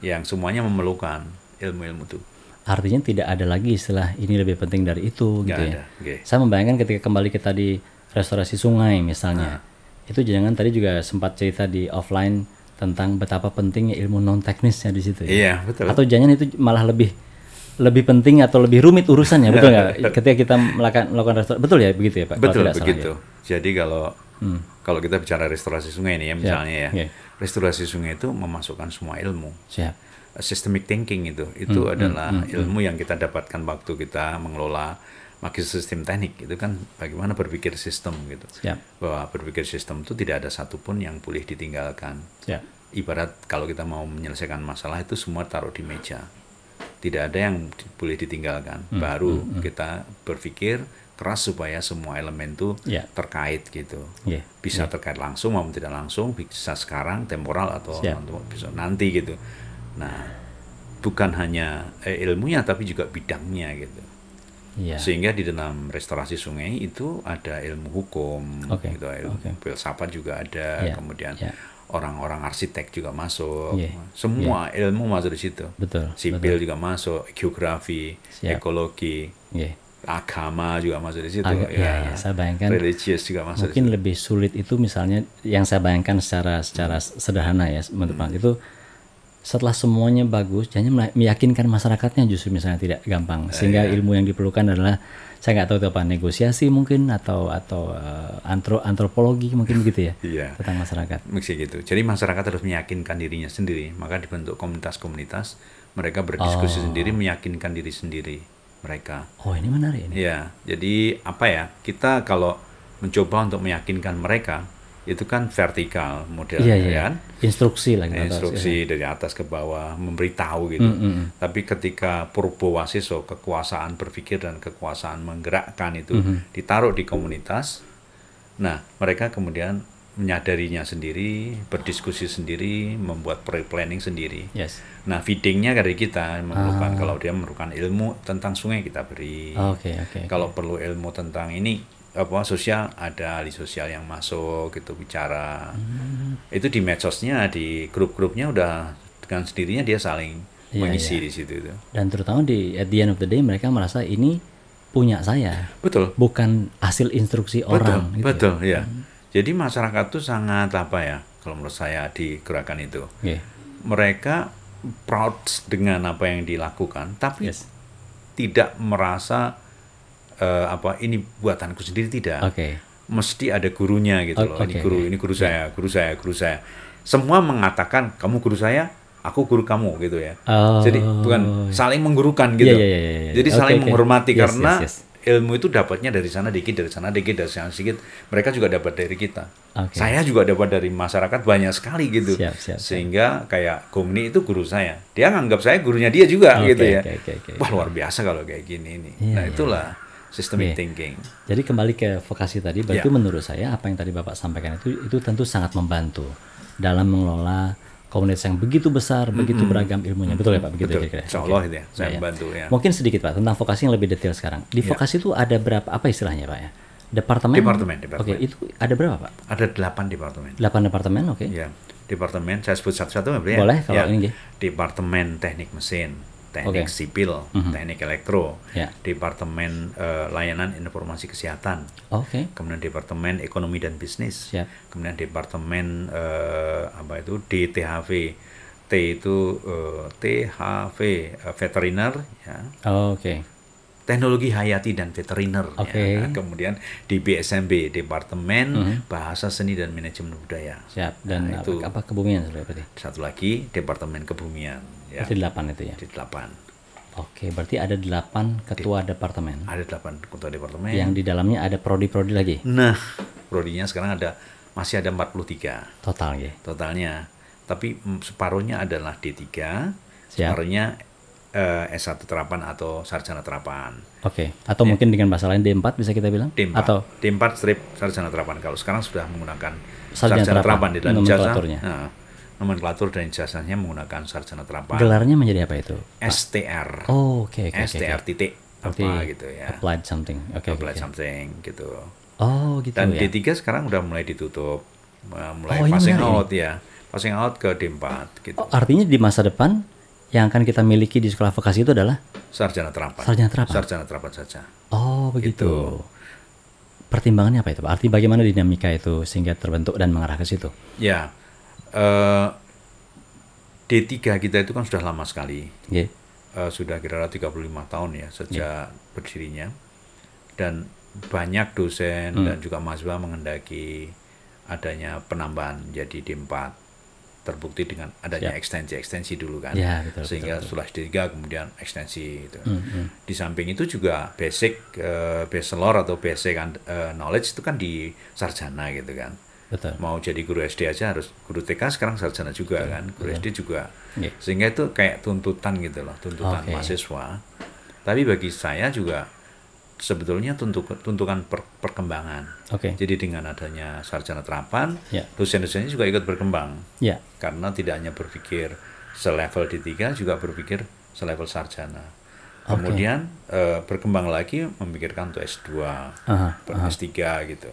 yang semuanya memerlukan ilmu-ilmu itu. Artinya tidak ada lagi istilah ini lebih penting dari itu gitu ya. Saya membayangkan ketika kembali kita di restorasi sungai misalnya. Itu jangan tadi juga sempat cerita di offline tentang betapa pentingnya ilmu non teknisnya di situ ya. Iya, betul. Atau jangan itu malah lebih penting atau lebih rumit urusannya, betul nggak? Ketika kita melakukan restorasi, betul ya begitu ya Pak? Betul begitu. Ya? Jadi kalau kita bicara restorasi sungai ini ya misalnya restorasi sungai itu memasukkan semua ilmu. Systemic thinking itu adalah ilmu yang kita dapatkan waktu kita mengelola magister sistem teknik. Itu kan bagaimana berpikir sistem gitu. Bahwa berpikir sistem itu tidak ada satupun yang boleh ditinggalkan. Ibarat kalau kita mau menyelesaikan masalah itu semua taruh di meja, tidak ada yang boleh ditinggalkan. Baru kita berpikir keras supaya semua elemen itu terkait gitu. Bisa terkait langsung maupun tidak langsung, bisa sekarang, temporal atau bisa nanti gitu. Nah, bukan hanya ilmunya tapi juga bidangnya gitu. Sehingga di dalam restorasi sungai itu ada ilmu hukum, gitu, ilmu filsafat juga ada, kemudian orang-orang arsitek juga masuk, semua ilmu masuk di situ. Sipil juga masuk, geografi, ekologi, agama juga masuk di situ. Saya bayangkan religius juga masuk. Mungkin lebih sulit itu misalnya yang saya bayangkan secara sederhana ya, teman-teman itu. Setelah semuanya bagus, jangan meyakinkan masyarakatnya justru misalnya tidak gampang. Sehingga ilmu yang diperlukan adalah, saya nggak tahu itu apa, negosiasi mungkin atau antropologi mungkin begitu ya, tentang masyarakat. Mesti gitu. Jadi masyarakat harus meyakinkan dirinya sendiri. Maka dibentuk komunitas-komunitas, mereka berdiskusi sendiri, meyakinkan diri sendiri mereka. Ini menarik ini. Ya, jadi apa ya? Kita kalau mencoba untuk meyakinkan mereka, itu kan vertikal modelnya kan, instruksi dari atas ke bawah, memberitahu gitu. Tapi ketika Purwowasiso, kekuasaan berpikir dan kekuasaan menggerakkan itu ditaruh di komunitas, nah mereka kemudian menyadarinya sendiri, berdiskusi sendiri, membuat pre-planning sendiri. Nah, feedingnya dari kita memerlukan, kalau dia memerlukan ilmu tentang sungai kita beri. Kalau perlu ilmu tentang ini sosial, ada ahli sosial yang masuk gitu bicara. Itu di medsosnya, di grup-grupnya udah dengan sendirinya dia saling mengisi di situ itu. Dan terutama at the end of the day mereka merasa ini punya saya. Betul. Bukan hasil instruksi orang. Betul. Jadi masyarakat tuh sangat kalau menurut saya di gerakan itu. Mereka proud dengan apa yang dilakukan, tapi tidak merasa ini buatanku sendiri, tidak. Mesti ada gurunya gitu loh. Ini guru saya. semua mengatakan kamu guru saya, aku guru kamu gitu ya. Jadi bukan saling menggurukan gitu. Jadi saling menghormati karena ilmu itu dapatnya dari sana dikit, dari sana dikit, dari sana sedikit. Mereka juga dapat dari kita. Saya juga dapat dari masyarakat banyak sekali gitu. Sehingga kayak Gongni itu guru saya. Dia nganggap saya gurunya dia juga gitu ya. Wah luar biasa kalau kayak gini ini. Nah itulah systemic thinking. Jadi kembali ke vokasi tadi, berarti menurut saya apa yang tadi Bapak sampaikan itu tentu sangat membantu dalam mengelola komunitas yang begitu besar, begitu beragam ilmunya. Betul ya Pak? Begitu kira-kira. Insya Allah itu ya, saya membantu ya. Mungkin sedikit Pak, tentang vokasi yang lebih detail sekarang. Di vokasi itu ada berapa, apa istilahnya Pak ya? Departemen? Departemen. Oke, itu ada berapa Pak? Ada 8 departemen. 8 departemen, oke. Ya, departemen, saya sebut satu-satu ya? Boleh, kalau ini. Departemen teknik mesin, teknik sipil, teknik elektro, departemen layanan informasi kesehatan, kemudian departemen ekonomi dan bisnis, kemudian departemen DTHV, T itu THV veteriner, ya. Teknologi hayati dan veteriner, ya. Kemudian di BSMB departemen bahasa seni dan manajemen budaya. Dan itu apa kebumian berarti? Satu lagi departemen kebumian. Ya. Berarti 8 itu ya? Di 8. Oke, berarti ada 8 ketua departemen. Ada 8 ketua departemen. Yang di dalamnya ada prodi-prodi lagi? Nah, prodinya sekarang masih ada 43. Total ya? Totalnya. Tapi separuhnya adalah D3, separuhnya S1 terapan atau sarjana terapan. Atau mungkin dengan bahasa lain D4 bisa kita bilang? D4, atau D4 strip sarjana terapan. Kalau sekarang sudah menggunakan sarjana terapan di dalam ijazah. Nomenklatur dan ijazahnya menggunakan sarjana terapan. Gelarnya menjadi apa itu? STR. STR titik apa gitu ya. Applied something. Applied something gitu. Gitu dan ya. D3 sekarang udah mulai ditutup. Mulai passing out ya. Passing out ke D4 gitu. Artinya di masa depan yang akan kita miliki di sekolah vokasi itu adalah sarjana terapan. Sarjana terapan saja. Begitu. Gitu. Pertimbangannya apa itu Pak? Artinya bagaimana dinamika itu sehingga terbentuk dan mengarah ke situ? Ya. D3 kita itu kan sudah lama sekali. Sudah kira-kira 35 tahun ya sejak berdirinya. Dan banyak dosen dan juga mahasiswa menghendaki adanya penambahan jadi D4. Terbukti dengan adanya ekstensi dulu kan. Sehingga setelah D3 kemudian ekstensi gitu. Di samping itu juga bachelor atau basic knowledge itu kan di sarjana gitu kan. Mau jadi guru SD aja harus guru TK sekarang sarjana juga kan, guru SD juga. Sehingga itu kayak tuntutan gitu loh, tuntutan mahasiswa. Tapi bagi saya juga sebetulnya tuntutan perkembangan. Jadi dengan adanya sarjana terapan, dosen-dosennya juga ikut berkembang. Karena tidak hanya berpikir selevel D3, juga berpikir selevel sarjana. Kemudian berkembang lagi memikirkan untuk S2, S3 gitu.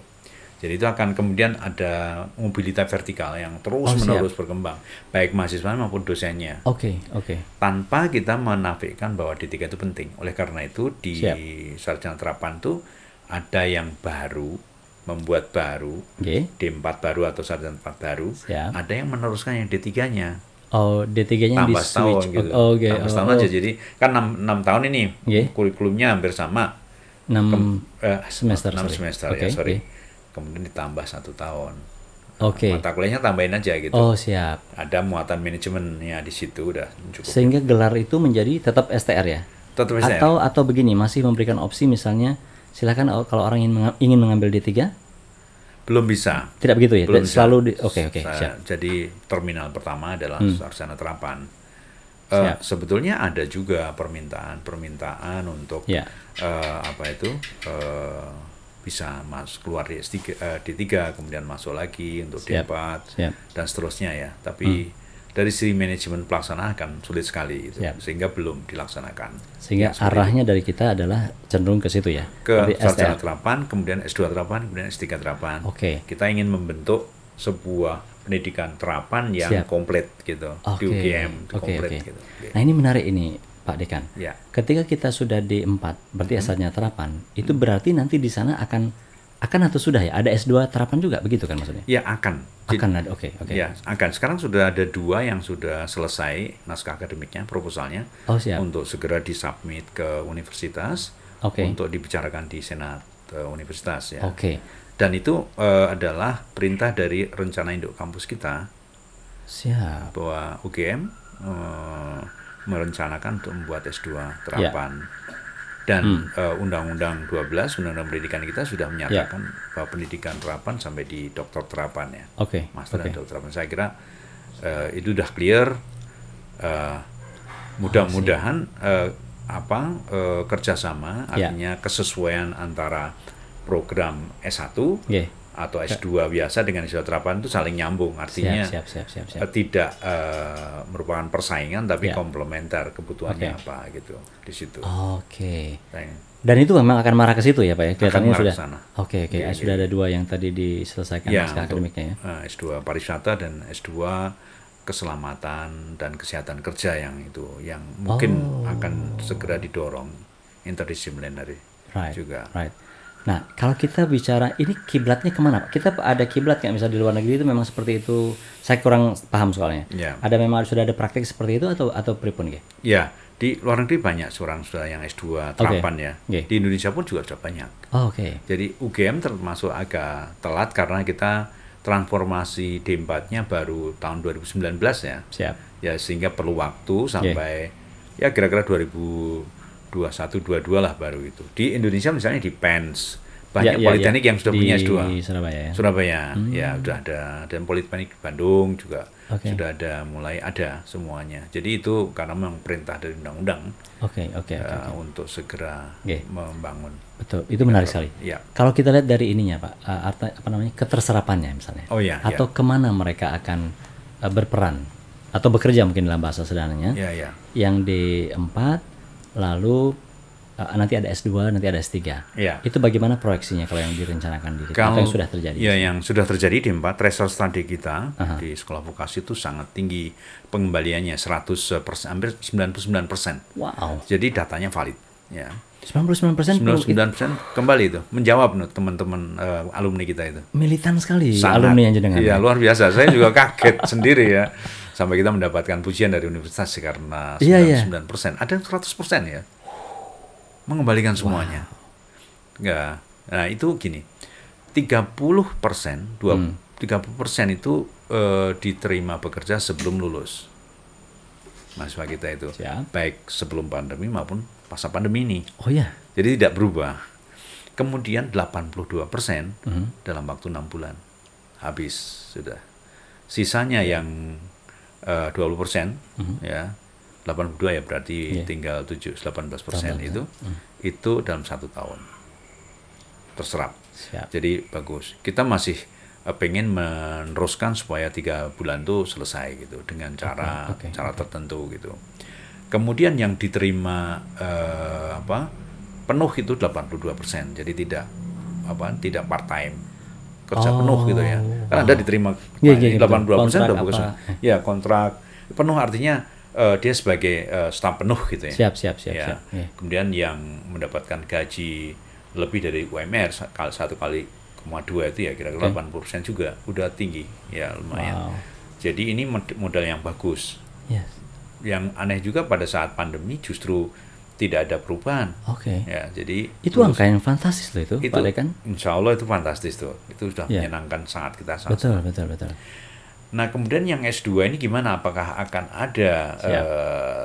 Jadi itu akan kemudian ada mobilitas vertikal yang terus-menerus berkembang, baik mahasiswa maupun dosennya. Tanpa kita menafikan bahwa D3 itu penting. Oleh karena itu di sarjana terapan itu ada yang baru, membuat baru, D4 baru atau sarjana terapan baru, ada yang meneruskan yang D3-nya. D3-nya tambah setahun gitu. Tambah setahun aja. Jadi kan 6 tahun ini kurikulumnya hampir sama. 6 semester. 6 semester ya, kemudian ditambah 1 tahun. Mata kuliahnya tambahin aja gitu. Ada muatan manajemennya di situ udah cukup. Sehingga gelar itu menjadi tetap STR ya? Tetap STR. Atau begini, masih memberikan opsi misalnya silakan kalau orang ingin mengambil D3? Belum bisa. Tidak begitu ya? Belum selalu siap. Jadi terminal pertama adalah sarjana terapan. Sebetulnya ada juga permintaan untuk bisa keluar di D3 kemudian masuk lagi untuk D4 dan seterusnya ya. Tapi dari sisi manajemen pelaksanaan kan sulit sekali itu, sehingga belum dilaksanakan. Sehingga arahnya dari kita adalah cenderung ke situ ya. Ke sarjana terapan, kemudian S2 terapan, kemudian S3 terapan. Kita ingin membentuk sebuah pendidikan terapan yang komplit gitu, di UGM komplit gitu. Nah ini menarik ini Pak Dekan. Ketika kita sudah D4, berarti asalnya terapan, itu berarti nanti di sana akan atau sudah ya ada S2 terapan juga, begitu kan maksudnya? Ya akan ada. Ya akan. Sekarang sudah ada 2 yang sudah selesai naskah akademiknya, proposalnya, untuk segera disubmit ke universitas untuk dibicarakan di senat universitas ya. Dan itu adalah perintah dari rencana induk kampus kita Siap. Bahwa UGM merencanakan untuk membuat S2 terapan. Dan Undang-Undang 12, Undang-Undang Pendidikan kita sudah menyatakan bahwa pendidikan terapan sampai di doktor terapan ya. Master dan doktor terapan. Saya kira itu sudah clear. Mudah-mudahan kerjasama, artinya kesesuaian antara program S1 atau S2 biasa dengan S2 terapan itu saling nyambung, artinya tidak merupakan persaingan tapi komplementer, kebutuhannya apa gitu di situ. Dan itu memang akan marah ke situ ya Pak ya? Kelihatannya sudah. Sudah ada 2 yang tadi diselesaikan naskah akademiknya ya. S2 pariwisata dan S2 keselamatan dan kesehatan kerja yang mungkin akan segera didorong interdisipliner juga. Nah, kalau kita bicara ini kiblatnya kemana? Kita ada kiblat nggak misalnya di luar negeri itu memang seperti itu? Saya kurang paham soalnya. Ada memang sudah ada praktik seperti itu atau pripun ya? Ya, di luar negeri banyak sudah yang S2 terapan ya. Di Indonesia pun juga sudah banyak. Jadi UGM termasuk agak telat karena kita transformasi D4-nya baru tahun 2019 ya. Ya sehingga perlu waktu sampai ya kira-kira 2021-22 lah baru itu. Di Indonesia misalnya di PENS banyak politeknik yang sudah punya S2. Di Surabaya. Ya sudah ada, dan Politeknik Bandung juga sudah ada, mulai ada semuanya. Jadi itu karena memang perintah dari undang-undang untuk segera membangun. Betul, itu menarik sekali. Kalau kita lihat dari ininya Pak, keterserapannya misalnya, atau kemana mereka akan berperan atau bekerja mungkin dalam bahasa sederhananya, yang D4 lalu nanti ada S2, nanti ada S3. Itu bagaimana proyeksinya kalau yang direncanakan di situ? Apa yang sudah terjadi? Yang sudah terjadi di 4, result study kita di sekolah vokasi itu sangat tinggi pengembaliannya, 100%, hampir 99%. Wow. Jadi datanya valid. 99% kembali itu, menjawab teman-teman alumni kita itu. Militan sekali alumni yang jenengan. Iya, luar biasa. Saya juga kaget sendiri ya. Sampai kita mendapatkan pujian dari universitas karena 99%. Ada 100% ya. Mengembalikan semuanya. Nah itu gini, 30% itu diterima bekerja sebelum lulus mahasiswa kita itu, baik sebelum pandemi maupun pasca pandemi ini. Jadi tidak berubah. Kemudian 82% dalam waktu 6 bulan habis sudah. Sisanya yang 20% ya. 82 ya berarti tinggal 18% itu dalam 1 tahun terserap. Jadi bagus. Kita masih pengen meneruskan supaya 3 bulan itu selesai gitu dengan cara tertentu gitu. Kemudian yang diterima penuh itu 82%. Jadi tidak part time, kerja penuh gitu ya. Kan Anda diterima 82% udah bagus. Ya, kontrak penuh artinya dia sebagai staf penuh gitu ya. Siap. Kemudian yang mendapatkan gaji lebih dari UMR 1,2 itu ya kira-kira 80% juga udah tinggi ya, lumayan. Jadi ini modal yang bagus. Yang aneh juga pada saat pandemi justru tidak ada perubahan. Ya, jadi itu angka yang fantastis loh itu Pak Dekan. Insya Allah itu fantastis tuh. Itu sudah menyenangkan sangat kita. Betul. Nah, kemudian yang S2 ini gimana? Apakah akan ada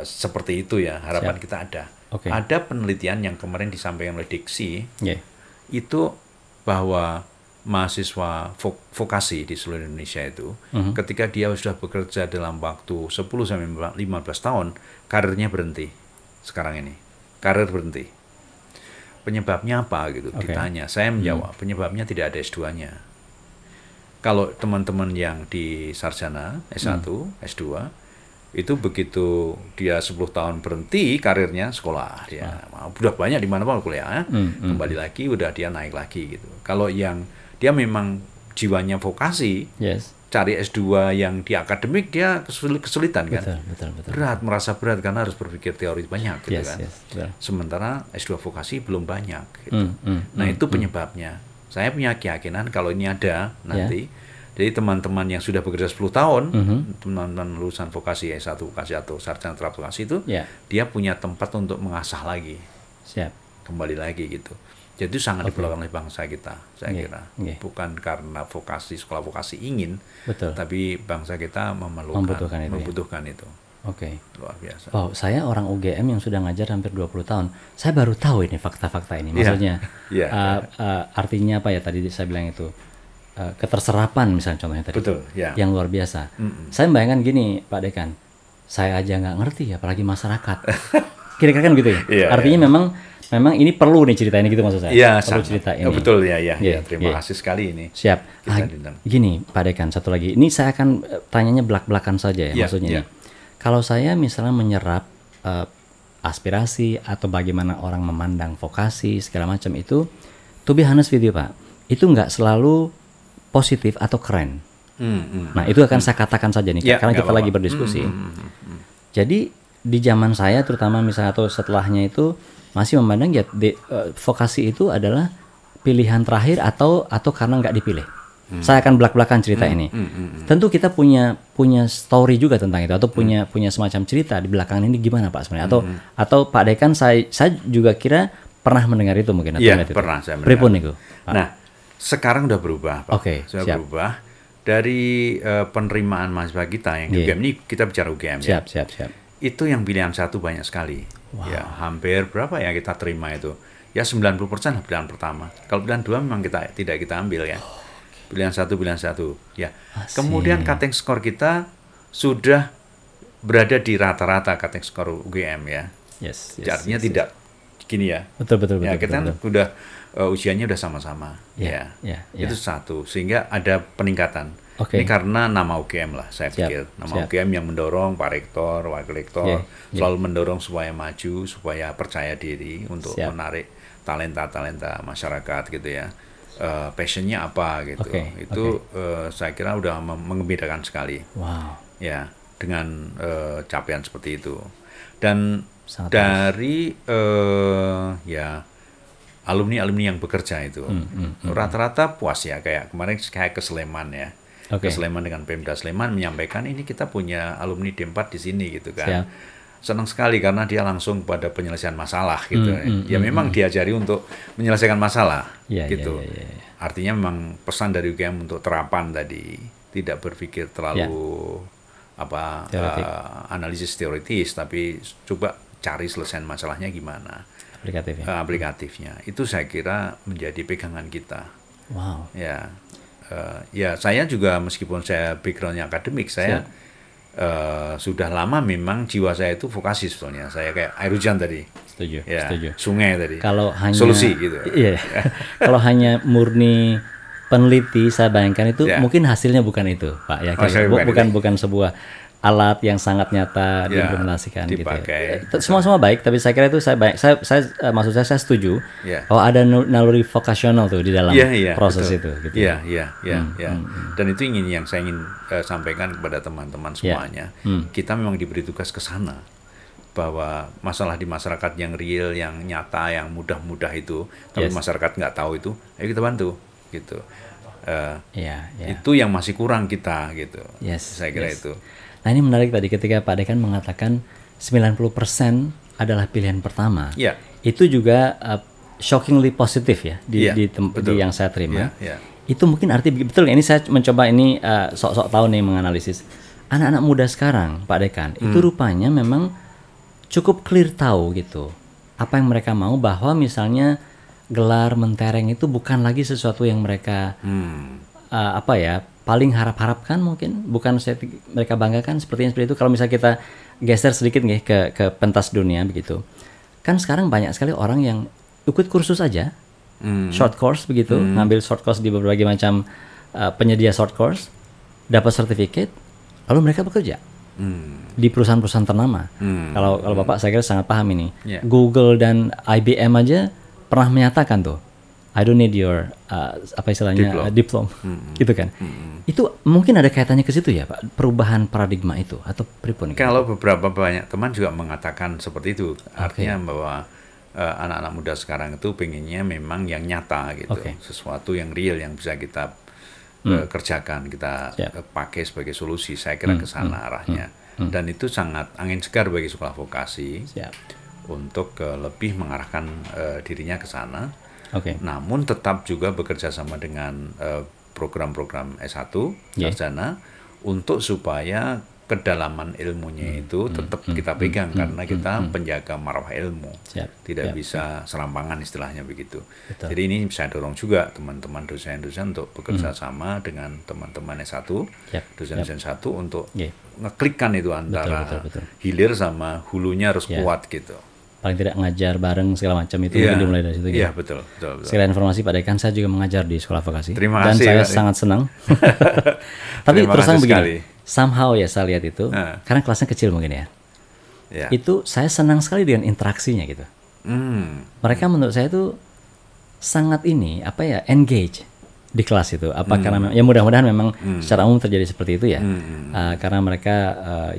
seperti itu ya? Harapan kita ada. Ada penelitian yang kemarin disampaikan oleh Diksi, itu bahwa mahasiswa vokasi di seluruh Indonesia itu, ketika dia sudah bekerja dalam waktu 10-15 tahun, karirnya berhenti. Sekarang ini, karir berhenti. Penyebabnya apa gitu? Ditanya. Saya menjawab, penyebabnya tidak ada S2-nya. Kalau teman-teman yang di sarjana S1, S2, itu begitu dia 10 tahun berhenti karirnya sekolah, dia udah banyak di mana-mana kuliah, kembali lagi udah dia naik lagi gitu. Kalau yang dia memang jiwanya vokasi, cari S2 yang di akademik dia kesulitan kan. Betul. Merasa berat karena harus berpikir teori banyak gitu kan. Sementara S2 vokasi belum banyak gitu. Nah, itu penyebabnya. Saya punya keyakinan kalau ini ada nanti, jadi teman-teman yang sudah bekerja 10 tahun, teman-teman lulusan vokasi S1 vokasi atau sarjana terapi vokasi itu, dia punya tempat untuk mengasah lagi, kembali lagi gitu. Jadi sangat diperlukan oleh bangsa kita, saya kira. Bukan karena sekolah vokasi ingin, tapi bangsa kita membutuhkan itu. Oke. Luar biasa. Wow, saya orang UGM yang sudah ngajar hampir 20 tahun. Saya baru tahu ini fakta-fakta ini. Maksudnya, artinya apa ya tadi saya bilang itu? Keterserapan misalnya contohnya tadi. Betul, yang luar biasa. Saya membayangkan gini, Pak Dekan. Saya aja nggak ngerti, apalagi masyarakat. Kira-kira kan gitu ya? Artinya memang ini perlu nih cerita ini gitu maksud saya. Iya, perlu cerita ini. Betul ya. Terima kasih sekali ini. Siap. Gini Pak Dekan, satu lagi. Ini saya akan tanyanya belak-belakan saja ya, maksudnya nih. Kalau saya misalnya menyerap aspirasi atau bagaimana orang memandang vokasi segala macam itu, to be honest with you Pak, itu nggak selalu positif atau keren. Nah itu akan saya katakan saja nih, karena kita lagi berdiskusi. Jadi di zaman saya terutama misalnya atau setelahnya itu masih memandang ya vokasi itu adalah pilihan terakhir atau karena nggak dipilih. Saya akan belak-belakan cerita ini. Tentu kita punya story juga tentang itu atau punya semacam cerita di belakangan ini gimana Pak sebenarnya atau Pak Dekan saya juga kira pernah mendengar itu mungkin atau itu. Pernah saya mendengar. Pripun itu? Nah, sekarang udah berubah Pak. Sudah berubah dari penerimaan mahasiswa kita yang di UGM ini, kita bicara UGM siap. Itu yang pilihan satu banyak sekali. Ya, hampir berapa ya kita terima itu? Ya 90% lah pilihan pertama. Kalau pilihan dua memang tidak kita ambil ya. Pilihan satu ya. Kemudian cutting score kita sudah berada di rata-rata cutting score UGM ya. Artinya tidak gini ya. Betul. Ya, kita kan udah ujiannya udah sama-sama. Itu satu, sehingga ada peningkatan. Ini karena nama UGM lah, saya pikir. Nama UGM yang mendorong Pak Rektor, Wakil Rektor, selalu mendorong supaya maju, supaya percaya diri untuk menarik talenta-talenta masyarakat gitu ya. Passionnya apa gitu. Saya kira udah menggembirakan sekali. Ya, dengan capaian seperti itu. Dan dari alumni yang bekerja itu rata-rata puas ya, kayak kemarin ke Sleman ya. Ke Sleman dengan Pemda Sleman menyampaikan ini kita punya alumni D4 di sini gitu kan. Senang sekali karena dia langsung pada penyelesaian masalah gitu. Memang diajari untuk menyelesaikan masalah gitu. Artinya memang pesan dari UGM untuk terapan tadi, tidak berpikir terlalu analisis teoritis, tapi coba cari selesaian masalahnya gimana. Aplikatifnya. Itu saya kira menjadi pegangan kita. Ya, saya juga meskipun saya backgroundnya akademik, saya sudah lama memang jiwa saya itu vokasi sebetulnya. Saya kayak air hujan tadi. Setuju. Sungai tadi. Kalau hanya solusi gitu. Kalau hanya murni peneliti, saya bayangkan itu mungkin hasilnya bukan itu, Pak ya. Bukan sebuah alat yang sangat nyata diimplementasikan gitu. Semua baik, tapi saya kira itu maksud saya setuju bahwa ada naluri vokasional tuh di dalam proses itu gitu. Dan itu yang saya ingin sampaikan kepada teman-teman semuanya. Kita memang diberi tugas ke sana, bahwa masalah di masyarakat yang real, yang nyata, yang mudah-mudah itu, tapi masyarakat nggak tahu itu, ayo kita bantu gitu. Itu yang masih kurang kita gitu. Saya kira itu. Nah ini menarik tadi ketika Pak Dekan mengatakan 90% adalah pilihan pertama. Itu juga shockingly positif ya di yang saya terima. Itu mungkin arti betul. Ini saya mencoba ini sok-sok tahu nih menganalisis. Anak-anak muda sekarang Pak Dekan itu rupanya memang cukup clear tahu gitu. Apa yang mereka mau, bahwa misalnya gelar mentereng itu bukan lagi sesuatu yang mereka paling harap-harapkan, mungkin bukan mereka banggakan seperti itu. Kalau misalnya kita geser sedikit nih ke pentas dunia begitu, kan sekarang banyak sekali orang yang ikut kursus aja, short course begitu, ngambil short course di berbagai macam penyedia short course, dapat sertifikat, lalu mereka bekerja di perusahaan-perusahaan ternama. Kalau Bapak saya kira sangat paham ini. Google dan IBM aja pernah menyatakan tuh, I don't need your diploma, gitu kan? Itu mungkin ada kaitannya ke situ ya Pak, perubahan paradigma itu atau pripun? Kalau beberapa banyak teman juga mengatakan seperti itu, artinya bahwa anak-anak muda sekarang itu pengennya memang yang nyata gitu, sesuatu yang real yang bisa kita kerjakan, kita pakai sebagai solusi. Saya kira ke sana arahnya, dan itu sangat angin segar bagi sekolah vokasi untuk lebih mengarahkan dirinya ke sana. namun tetap juga bekerja sama dengan program-program S1 sarjana untuk supaya kedalaman ilmunya itu tetap kita pegang karena kita penjaga marwah ilmu, tidak bisa serampangan istilahnya begitu. Jadi ini saya dorong juga teman-teman dosen-dosen untuk bekerja sama dengan teman-teman S1, dosen-dosen S1 untuk ngeklikkan itu antara hilir sama hulunya harus kuat gitu. Paling tidak ngajar bareng segala macam itu mungkin dimulai dari situ. Iya, betul. Sekalian informasi Pak Dekan, saya juga mengajar di sekolah vokasi. Terima dan kasih, saya sangat senang. Tapi terus terang begini, somehow ya saya lihat itu, karena kelasnya kecil mungkin ya. Itu saya senang sekali dengan interaksinya gitu. Mereka menurut saya itu sangat engage di kelas itu. Karena ya mudah-mudahan memang secara umum terjadi seperti itu ya. Karena mereka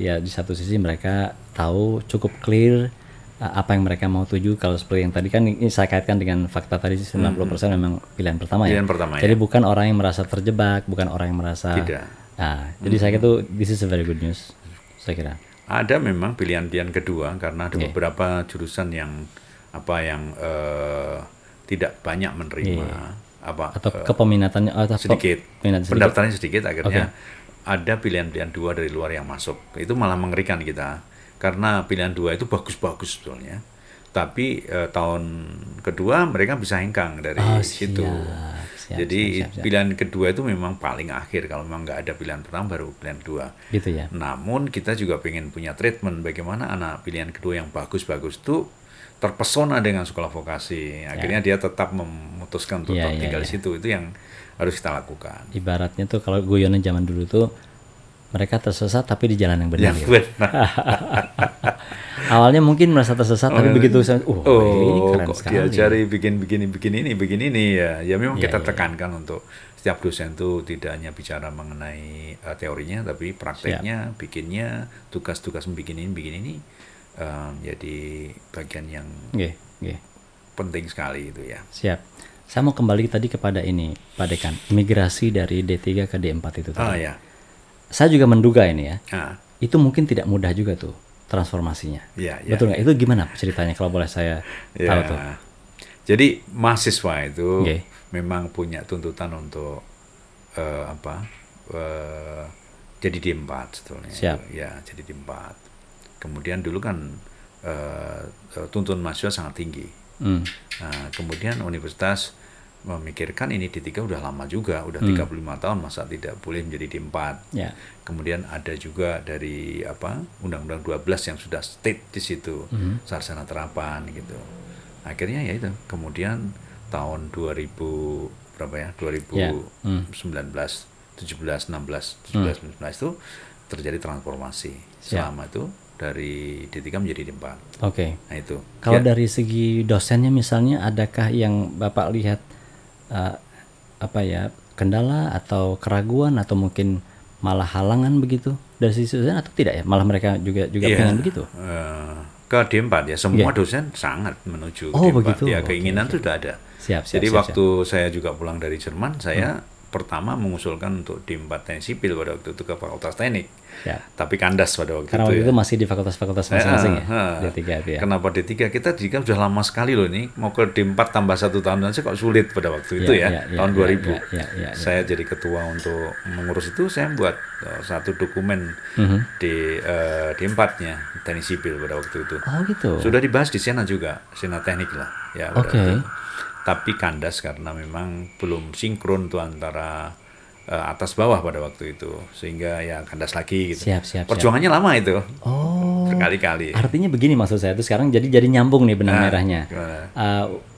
ya di satu sisi mereka tahu cukup clear apa yang mereka mau tuju. Kalau seperti yang tadi kan ini saya kaitkan dengan fakta tadi 90% memang pilihan pertama ya. Jadi bukan orang yang merasa terjebak, bukan orang yang merasa tidak. Jadi saya kira itu this is a very good news, saya kira. Ada memang pilihan-pilihan kedua karena ada beberapa jurusan yang tidak banyak menerima atau kepeminatannya sedikit. Pendaftarannya sedikit akhirnya ada pilihan-pilihan dua dari luar yang masuk. Itu malah mengerikan kita. Karena pilihan dua itu bagus-bagus sebetulnya, tapi tahun kedua mereka bisa hengkang dari situ. Jadi pilihan kedua itu memang paling akhir. Kalau memang nggak ada pilihan pertama baru pilihan kedua. Gitu ya. Namun kita juga pengen punya treatment bagaimana anak pilihan kedua yang bagus-bagus itu terpesona dengan sekolah vokasi. Akhirnya dia tetap memutuskan untuk tinggal di situ. Itu yang harus kita lakukan. Ibaratnya tuh kalau guyonan zaman dulu tuh, mereka tersesat tapi di jalan yang benar. Awalnya mungkin merasa tersesat tapi begitu ini keren kok sekali. Diajari bikin ini ya memang kita tekankan untuk setiap dosen itu tidak hanya bicara mengenai teorinya tapi prakteknya, bikinnya, tugas-tugas bikin ini jadi bagian yang penting sekali itu ya. Siap. Saya mau kembali tadi kepada ini Pak Dekan, migrasi dari D3 ke D4 itu tadi. Saya juga menduga ini ya, itu mungkin tidak mudah juga tuh transformasinya. Betul nggak? Itu gimana ceritanya kalau boleh saya tahu tuh? Jadi mahasiswa itu memang punya tuntutan untuk jadi D4 sebetulnya. Ya, jadi D4. Kemudian dulu kan tuntutan mahasiswa sangat tinggi. Kemudian universitas memikirkan ini D3 udah lama juga, udah 35 tahun, masa tidak boleh menjadi D4. Kemudian ada juga dari Undang-Undang 12 yang sudah state di situ, sarjana terapan gitu. Akhirnya ya itu, kemudian tahun 2000 berapa ya? 2019, 17, 16 itu terjadi transformasi. Selama itu dari D3 menjadi D4. Nah itu. Kalau dari segi dosennya misalnya, adakah yang Bapak lihat kendala atau keraguan atau mungkin malah halangan begitu dari sisi dosen atau tidak ya? Malah mereka juga pengen begitu? Ke D4 ya, semua dosen sangat menuju ke D4. Begitu? Ya, keinginan itu sudah ada. Jadi waktu saya juga pulang dari Jerman, saya pertama mengusulkan untuk D4 Teknik Sipil pada waktu itu ke Fakultas Teknik. Tapi kandas pada waktu karena itu. Karena waktu itu masih di fakultas-fakultas masing-masing D3 itu ya. Kenapa D3? Kita sudah lama sekali loh ini, mau ke D4 tambah 1 tahun saja kok sulit pada waktu itu tahun 2000. Saya jadi ketua untuk mengurus itu, saya buat satu dokumen di D4-nya Teknik Sipil pada waktu itu. Gitu. Sudah dibahas di Sena juga, Sena Teknik lah. Ya, tapi kandas karena memang belum sinkron tuh antara atas bawah pada waktu itu, sehingga ya kandas lagi gitu. Perjuangannya lama itu. Berkali-kali. Artinya begini maksud saya itu sekarang jadi nyambung nih benang merahnya.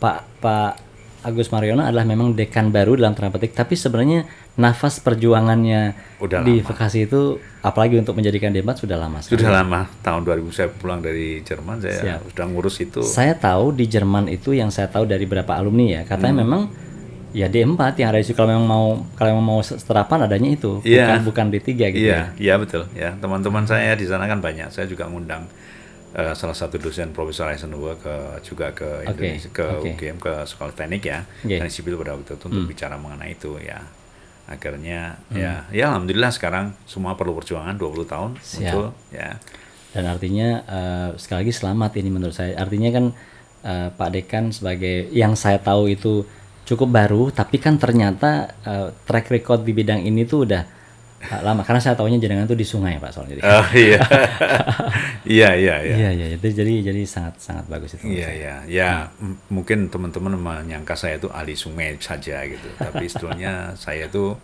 Pak Agus Mariono adalah memang dekan baru dalam tanda petik, tapi sebenarnya nafas perjuangannya di vokasi itu, apalagi untuk menjadikan D4 sudah lama. Sudah lama. Tahun 2000 saya pulang dari Jerman, saya sudah ngurus itu. Saya tahu di Jerman itu, yang saya tahu dari beberapa alumni ya, katanya memang ya D4 yang ada di situ, kalau memang mau seterapan adanya itu, bukan D3 gitu. Iya betul. Ya, teman-teman saya di sana kan banyak. Saya juga ngundang salah satu dosen Profesor Eisenhower juga ke Indonesia, ke UGM, ke Sekolah Teknik ya, Teknik Sipil pada waktu itu untuk bicara mengenai itu ya. Akhirnya ya alhamdulillah sekarang semua perlu perjuangan 20 tahun muncul ya. Dan artinya sekali lagi selamat ini menurut saya. Artinya kan Pak Dekan sebagai yang saya tahu itu cukup baru, tapi kan ternyata track record di bidang ini tuh udah lama, karena saya tahunya jenengan tuh di sungai Pak soalnya. Iya. Iya. Iya, itu jadi sangat bagus itu. Iya. Mungkin teman-teman menyangka saya itu ahli sungai saja gitu, tapi sebetulnya saya itu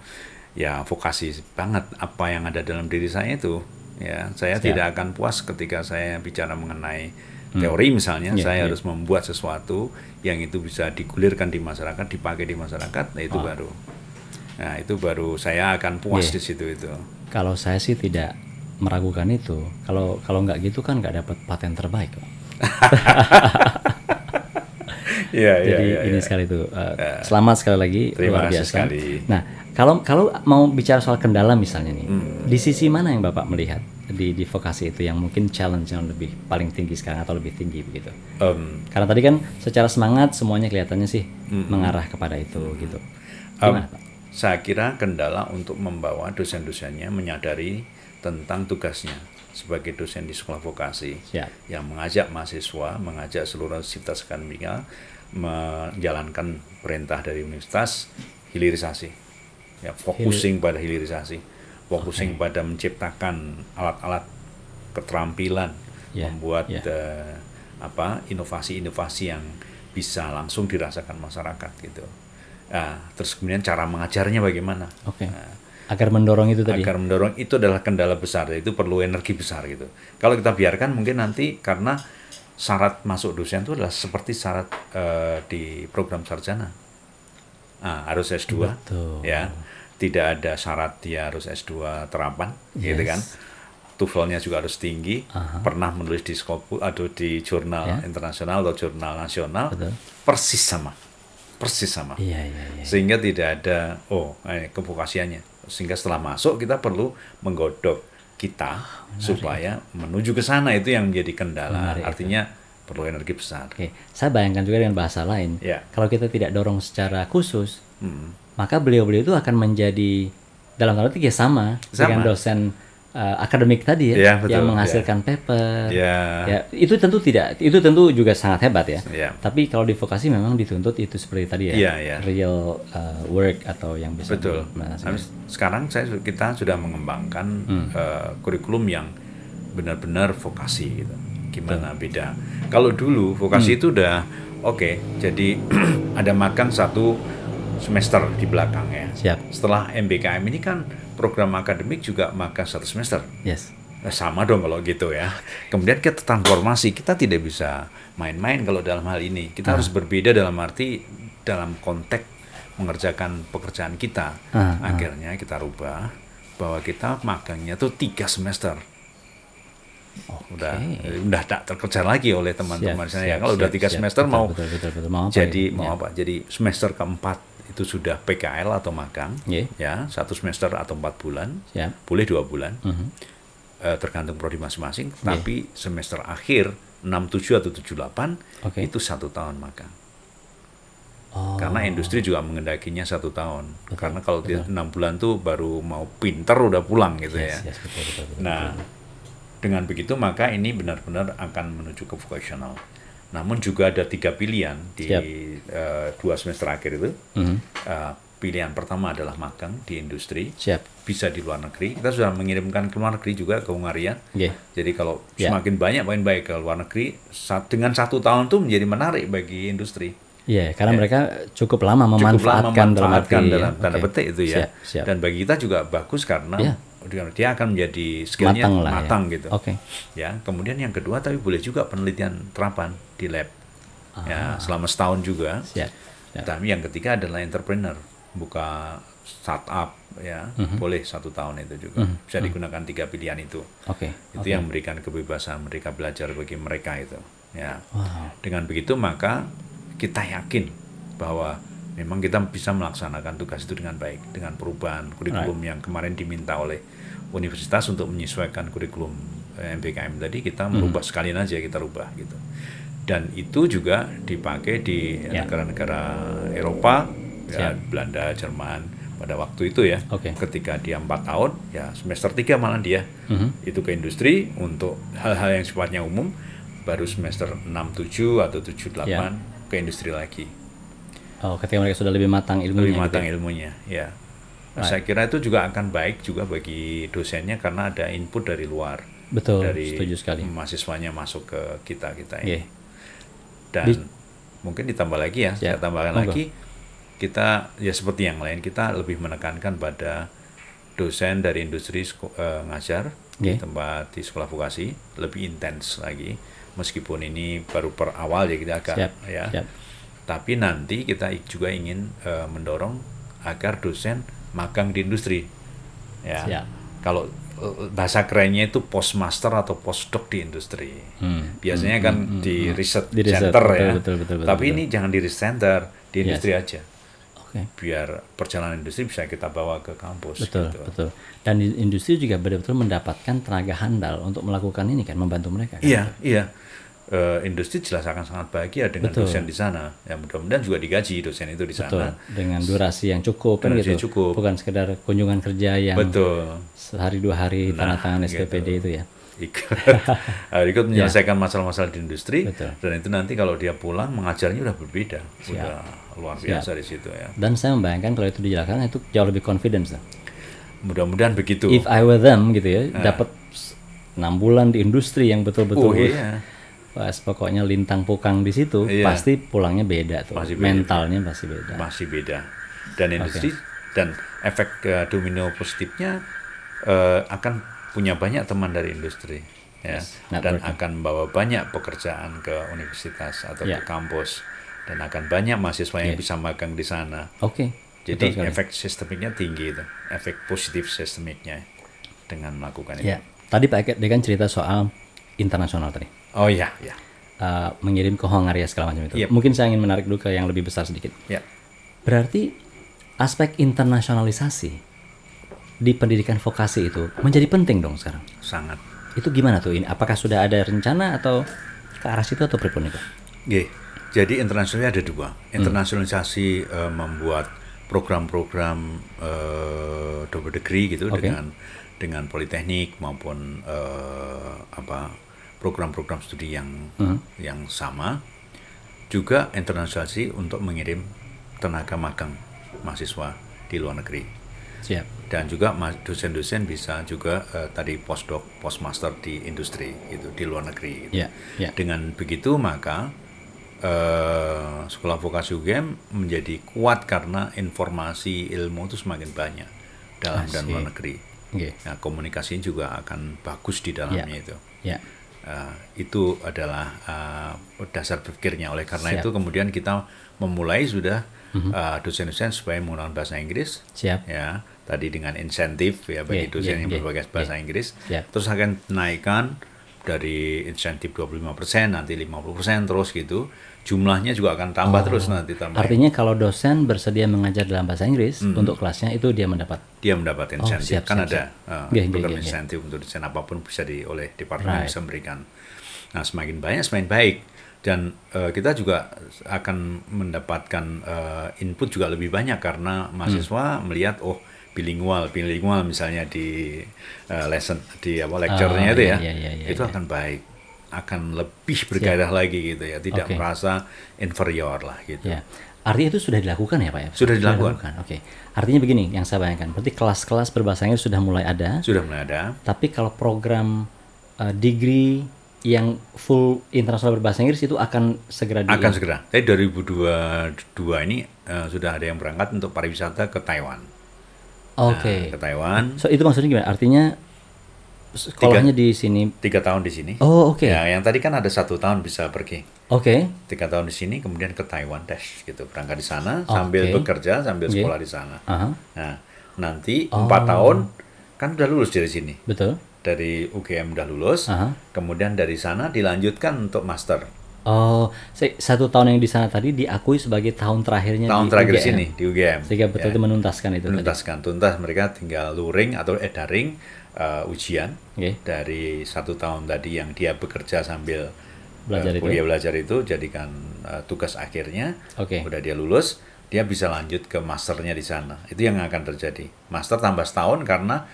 ya vokasi banget apa yang ada dalam diri saya itu. Ya, saya tidak akan puas ketika saya bicara mengenai teori misalnya, saya harus membuat sesuatu yang itu bisa digulirkan di masyarakat, dipakai di masyarakat, nah itu baru. Nah, itu baru saya akan puas di situ itu. Kalau saya sih tidak meragukan itu. Kalau nggak gitu kan nggak dapat paten terbaik. Jadi ini sekali itu. Selamat sekali lagi, terima luar kasih biasa. sekali. Nah, kalau mau bicara soal kendala misalnya nih, di sisi mana yang Bapak melihat di vokasi itu yang mungkin challenge yang lebih paling tinggi sekarang atau lebih tinggi begitu? Karena tadi kan secara semangat semuanya kelihatannya sih mengarah kepada itu gitu. Gimana Pak? Saya kira kendala untuk membawa dosen-dosennya menyadari tentang tugasnya sebagai dosen di sekolah vokasi yang mengajak mahasiswa, mengajak seluruh sivitas akademika menjalankan perintah dari universitas, hilirisasi, ya focusing pada hilirisasi, focusing pada menciptakan alat-alat keterampilan, membuat inovasi-inovasi yang bisa langsung dirasakan masyarakat gitu. Nah, terus kemudian cara mengajarnya bagaimana? Agar mendorong itu tadi. Agar mendorong itu adalah kendala besar, itu perlu energi besar gitu. Kalau kita biarkan mungkin nanti karena syarat masuk dosen itu adalah seperti syarat di program sarjana. Harus S2. Betul. Ya. Tidak ada syarat dia harus S2 terapan, gitu kan. TOEFL-nya juga harus tinggi, pernah menulis di Scopus atau di jurnal internasional atau jurnal nasional. Betul. Persis sama. Iya. Sehingga tidak ada kevokasiannya. Sehingga setelah masuk kita perlu menggodok kita supaya menuju ke sana, itu yang menjadi kendala. Artinya perlu energi besar. Saya bayangkan juga dengan bahasa lain. Kalau kita tidak dorong secara khusus, maka beliau-beliau itu akan menjadi dalam tanda petik sama dengan dosen akademik tadi yang menghasilkan paper. Ya, itu tentu juga sangat hebat ya. Tapi kalau di vokasi memang dituntut itu seperti tadi real work atau yang bisa. Betul. Sekarang kita sudah mengembangkan kurikulum yang benar-benar vokasi gitu. Gimana beda? Kalau dulu vokasi itu udah jadi ada magang 1 semester di belakang ya. Setelah MBKM ini kan program akademik juga magang 1 semester. Sama dong kalau gitu ya. Kemudian kita transformasi, kita tidak bisa main-main kalau dalam hal ini. Kita harus berbeda dalam arti dalam konteks mengerjakan pekerjaan kita. Akhirnya kita rubah bahwa kita magangnya tuh 3 semester. Udah tak terkejar lagi oleh teman-teman saya. Kalau udah 3 semester mau apa? Jadi semester keempat itu sudah PKL atau magang, ya 1 semester atau 4 bulan, boleh 2 bulan, tergantung prodi masing-masing. Tapi semester akhir 67 atau 78 itu 1 tahun magang. Karena industri juga mengendakinya 1 tahun. Karena kalau 6 bulan tuh baru mau pinter udah pulang gitu ya. Betul. Nah, dengan begitu maka ini benar-benar akan menuju ke vocational. Namun juga ada 3 pilihan di 2 semester akhir itu. Pilihan pertama adalah magang di industri, bisa di luar negeri. Kita sudah mengirimkan ke luar negeri juga ke Hungaria. Jadi kalau semakin banyak main baik ke luar negeri, dengan 1 tahun itu menjadi menarik bagi industri. Karena mereka cukup lama memanfaatkan dalam tanda petik itu ya. Dan bagi kita juga bagus karena dia akan menjadi skillnya matang gitu. Ya, kemudian yang kedua tapi boleh juga penelitian terapan di lab. Ya, selama setahun juga. Tapi yang ketiga adalah entrepreneur, buka startup ya, boleh 1 tahun itu juga. Bisa digunakan 3 pilihan itu. Itu yang memberikan kebebasan mereka belajar bagi mereka itu. Ya. Dengan begitu maka kita yakin bahwa memang kita bisa melaksanakan tugas itu dengan baik, dengan perubahan kurikulum yang kemarin diminta oleh universitas untuk menyesuaikan kurikulum MBKM tadi, kita merubah sekalian aja kita rubah gitu. Dan itu juga dipakai di negara-negara Eropa, Belanda, Jerman pada waktu itu ya. Ketika dia 4 tahun, ya semester 3 malah dia itu ke industri untuk hal-hal yang sifatnya umum. baru semester 6-7 atau 7-8 ke industri lagi. Oh, ketika mereka sudah lebih matang ilmunya. Lebih matang ilmunya, ya. Nah, saya kira itu juga akan baik juga bagi dosennya karena ada input dari luar. Betul, dari setuju sekali. Mahasiswanya masuk ke kita ini. Dan mungkin ditambah lagi ya, saya tambahkan lagi, kita ya seperti yang lain, kita lebih menekankan pada dosen dari industri ngajar di tempat di sekolah vokasi lebih intens lagi. Meskipun ini baru per awal ya kita agak tapi nanti kita juga ingin mendorong agar dosen magang di industri ya. Kalau bahasa kerennya itu postmaster atau postdoc di industri. Biasanya kan di research center ya. Betul, tapi ini jangan di research center, di industri aja. Biar perjalanan industri bisa kita bawa ke kampus. Betul. Dan di industri juga betul-betul mendapatkan tenaga handal untuk melakukan ini kan, membantu mereka. Iya. Industri jelas akan sangat bahagia dengan dosen di sana. Ya mudah-mudahan juga digaji dosen itu di sana. Dengan durasi yang cukup kan gitu. Bukan sekedar kunjungan kerja yang sehari 2 hari tanda tangan SPPD itu ya. Ikut menyelesaikan masalah-masalah di industri. Dan itu nanti kalau dia pulang mengajarnya udah berbeda. Udah luar biasa di situ ya. Dan saya membayangkan kalau itu dijalankan itu jauh lebih confidence. Mudah-mudahan begitu. If I were them gitu ya, dapat 6 bulan di industri yang betul-betul pas pokoknya lintang pukang di situ, pasti pulangnya beda tuh. Mentalnya pasti beda. Masih beda. Dan industri dan efek domino positifnya akan punya banyak teman dari industri ya. Dan akan membawa banyak pekerjaan ke universitas atau ke kampus. Dan akan banyak mahasiswa yang bisa magang di sana. Jadi efek sistemiknya tinggi itu, efek positif sistemiknya dengan melakukan itu. Tadi Pak Eket kan cerita soal internasional tadi. Oh iya. Mengirim ke Hongaria segala macam itu. Mungkin saya ingin menarik dulu ke yang lebih besar sedikit. Berarti aspek internasionalisasi di pendidikan vokasi itu menjadi penting dong sekarang. Sangat. Itu gimana tuh? Ini apakah sudah ada rencana atau ke arah situ atau pripun itu? Jadi internasionalnya ada 2. Internasionalisasi membuat program-program double degree gitu dengan politeknik maupun program-program studi yang sama. Juga internasionalisasi untuk mengirim tenaga magang mahasiswa di luar negeri. Dan juga dosen-dosen bisa juga tadi postdoc, postmaster di industri itu di luar negeri. Gitu. Dengan begitu maka sekolah vokasi UGM menjadi kuat karena informasi ilmu itu semakin banyak dalam dan luar negeri. Nah, komunikasinya juga akan bagus di dalamnya itu. Itu adalah dasar berpikirnya. Oleh karena itu kemudian kita memulai sudah dosen-dosen supaya menggunakan bahasa Inggris. Ya, tadi dengan insentif ya bagi dosen yang berbagai bahasa Inggris. Terus akan naikkan dari insentif 25%, nanti 50% terus gitu. Jumlahnya juga akan tambah terus nanti tambah. Artinya kalau dosen bersedia mengajar dalam bahasa Inggris untuk kelasnya itu dia mendapat insentif. Ada program insentif untuk dosen apapun bisa oleh departemen bisa memberikan. Nah, semakin banyak semakin baik. Dan kita juga akan mendapatkan input juga lebih banyak karena mahasiswa melihat bilingual misalnya di lesson di lecture-nya itu itu akan baik. Akan lebih bergairah lagi gitu ya, tidak merasa inferior lah gitu. Artinya itu sudah dilakukan ya Pak ya? Sudah dilakukan. Artinya begini yang saya bayangkan, berarti kelas-kelas berbahasa Inggris sudah mulai ada. Tapi kalau program degree yang full internasional berbahasa Inggris itu akan segera segera. Jadi 2022 ini sudah ada yang berangkat untuk pariwisata ke Taiwan. Ke Taiwan. So itu maksudnya gimana? Artinya sekolahnya di sini 3 tahun di sini. Ya, yang tadi kan ada 1 tahun bisa pergi. 3 tahun di sini kemudian ke Taiwan gitu, berangkat di sana sambil bekerja sambil sekolah di sana. Nah, nanti 4 tahun kan udah lulus dari sini. Betul. Dari UGM udah lulus, kemudian dari sana dilanjutkan untuk master. 1 tahun yang di sana tadi diakui sebagai tahun terakhirnya di sini di UGM. Sehingga betul itu menuntaskan itu. Tuntas mereka tinggal luring atau daring ujian dari 1 tahun tadi yang dia bekerja sambil belajar itu jadikan tugas akhirnya. Udah dia lulus, dia bisa lanjut ke masternya di sana. Itu yang akan terjadi. Master tambah setahun karena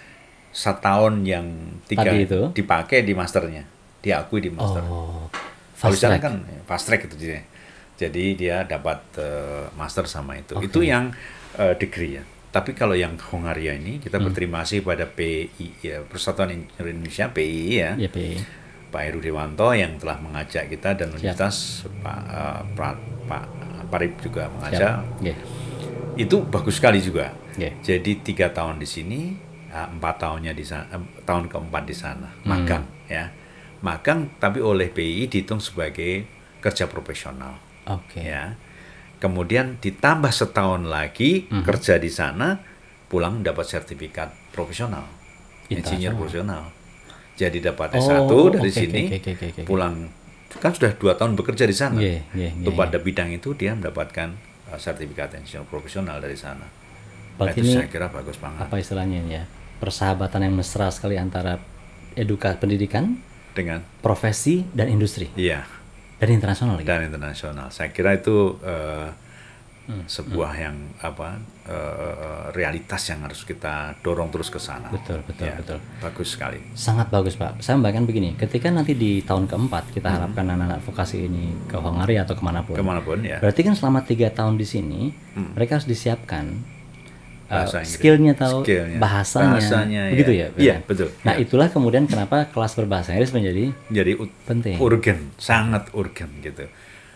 1 tahun yang 3 dipakai di masternya, diakui di master. Kalau di sana kan fast track itu jadi dia dapat master sama itu. Itu yang degree ya. Tapi kalau yang Hongaria ini kita berterima kasih pada PI ya, Persatuan Insinyur Indonesia PI ya. Ya PI. Pak Heru Dewanto yang telah mengajak kita dan universitas Pak Parip juga mengajak. Itu bagus sekali juga. Jadi 3 tahun di sini, 4 tahunnya di sana, tahun keempat di sana, magang ya. Magang tapi oleh PI dihitung sebagai kerja profesional. Ya. Kemudian ditambah setahun lagi kerja di sana, pulang dapat sertifikat profesional, insinyur profesional. Jadi dapat S1 dari sini, pulang kan sudah 2 tahun bekerja di sana. Untuk pada bidang itu dia mendapatkan sertifikat insinyur profesional dari sana. Berarti itu ini saya kira bagus banget. Apa istilahnya ya? Persahabatan yang mesra sekali antara pendidikan dengan profesi dan industri. Iya. Dan internasional. Dan internasional. Saya kira itu sebuah yang realitas yang harus kita dorong terus ke sana. Betul. Bagus sekali. Sangat bagus, Pak. Saya membayangkan begini, ketika nanti di tahun keempat kita harapkan anak-anak vokasi ini ke Hongaria atau kemanapun. Ya. Berarti kan selama 3 tahun di sini mereka harus disiapkan skillnya atau bahasanya, begitu ya? Iya, betul. Nah, itulah kemudian kenapa kelas berbahasa Inggris menjadi penting, urgen, sangat urgen gitu.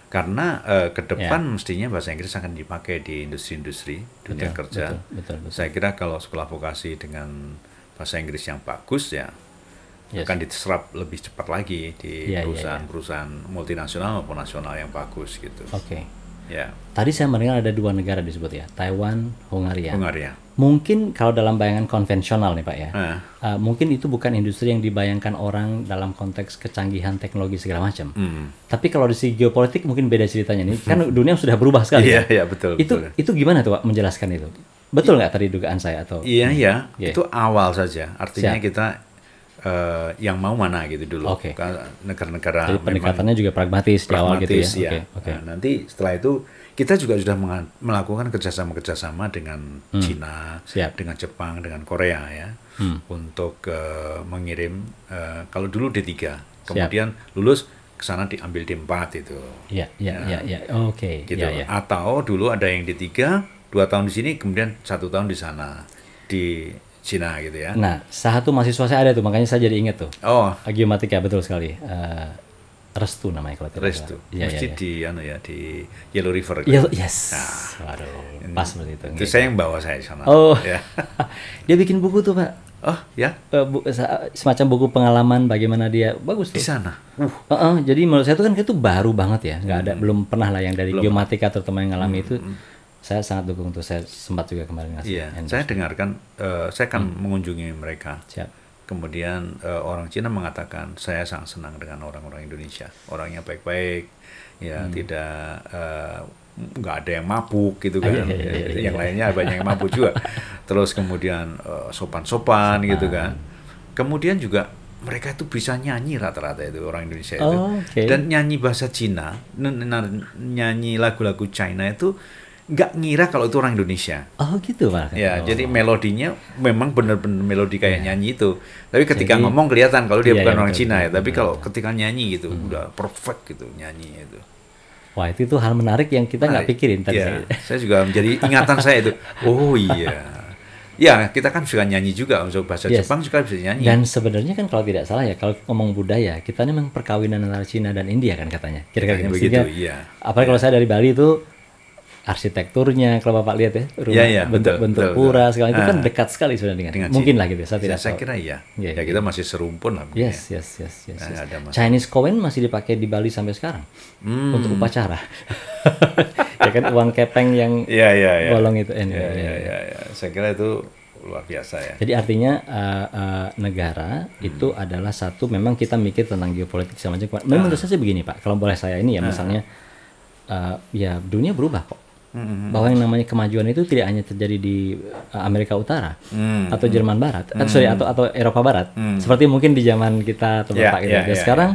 Karena ke depan mestinya bahasa Inggris akan dipakai di industri-industri dunia kerja. Betul. Saya kira kalau sekolah vokasi dengan bahasa Inggris yang bagus ya akan diserap lebih cepat lagi di perusahaan-perusahaan multinasional maupun nasional yang bagus gitu. Ya. Tadi saya mendengar ada 2 negara disebut ya, Taiwan, Hongaria. Hongaria. Mungkin kalau dalam bayangan konvensional nih Pak ya, mungkin itu bukan industri yang dibayangkan orang dalam konteks kecanggihan teknologi segala macam. Tapi kalau di segi geopolitik mungkin beda ceritanya nih, kan dunia sudah berubah sekali. Iya, betul. Itu gimana tuh Pak menjelaskan itu? Betul nggak tadi dugaan saya atau? Iya. Itu awal saja. Artinya kita yang mau mana gitu dulu. Negara-negara. Jadi pendekatannya juga pragmatis di awal gitu ya. Nah, nanti setelah itu kita juga sudah melakukan kerjasama dengan Cina, dengan Jepang, dengan Korea ya, untuk mengirim kalau dulu D3, kemudian lulus ke sana diambil D4 itu. Iya. Gitu. Atau dulu ada yang D3, 2 tahun di sini, kemudian 1 tahun di sana di Cina gitu ya. Nah, satu mahasiswa saya ada tuh, makanya saya jadi ingat tuh. Geomatika, betul sekali. Restu namanya kalau tidak Restu. Mesti di Yellow River. Yes. Waduh, pas seperti itu. Itu saya yang bawa saya di sana. Dia bikin buku tuh, Pak. Semacam buku pengalaman bagaimana dia bagus tuh. Di sana. Jadi menurut saya itu baru banget ya. Nggak ada, belum pernah lah yang dari geomatika terutama yang ngalami itu. Saya sangat dukung tuh, saya sempat juga kemarin ngasih. Iya, saya dengarkan, saya akan mengunjungi mereka. Kemudian orang Cina mengatakan, saya sangat senang dengan orang-orang Indonesia, orangnya baik-baik, ya tidak, nggak ada yang mabuk gitu kan, yang lainnya banyak yang mabuk juga. Terus kemudian sopan-sopan gitu kan. Kemudian juga mereka itu bisa nyanyi rata-rata itu orang Indonesia itu, dan nyanyi bahasa Cina, nyanyi lagu-lagu China itu nggak ngira kalau itu orang Indonesia. Gitu Pak. Ya, jadi melodinya memang benar-benar melodi kayak nyanyi itu. Tapi ketika ngomong kelihatan kalau dia bukan orang Cina ya. Tapi kalau ketika nyanyi gitu udah perfect gitu nyanyi itu. Wah, itu hal menarik yang kita nggak pikirin tadi. Saya juga menjadi ingatan saya itu. Oh iya. Ya, kita kan suka nyanyi juga untuk bahasa Jepang juga bisa nyanyi. Dan sebenarnya kan kalau tidak salah ya, kalau ngomong budaya, kita ini memang perkawinan antara Cina dan India kan katanya. Kira-kira begitu, iya. Apalagi kalau saya dari Bali itu arsitekturnya, kalau Bapak lihat ya, rumah, bentuk pura segala itu kan dekat sekali sebenarnya dengan mungkin lah gitu. Saya kira iya. Ya kita masih serumpun lah. Yes. Chinese coin masih dipakai di Bali sampai sekarang untuk upacara. Ya kan uang kepeng yang bolong itu. Saya kira itu luar biasa ya. Jadi artinya negara itu adalah satu, memang kita mikir tentang geopolitik sama macam. Menurut saya begini Pak, kalau boleh saya ini ya, misalnya ya dunia berubah kok. Bahwa yang namanya kemajuan itu tidak hanya terjadi di Amerika Utara atau Jerman Barat, atau Eropa Barat, seperti mungkin di zaman kita atau Bapak gitu. Dan sekarang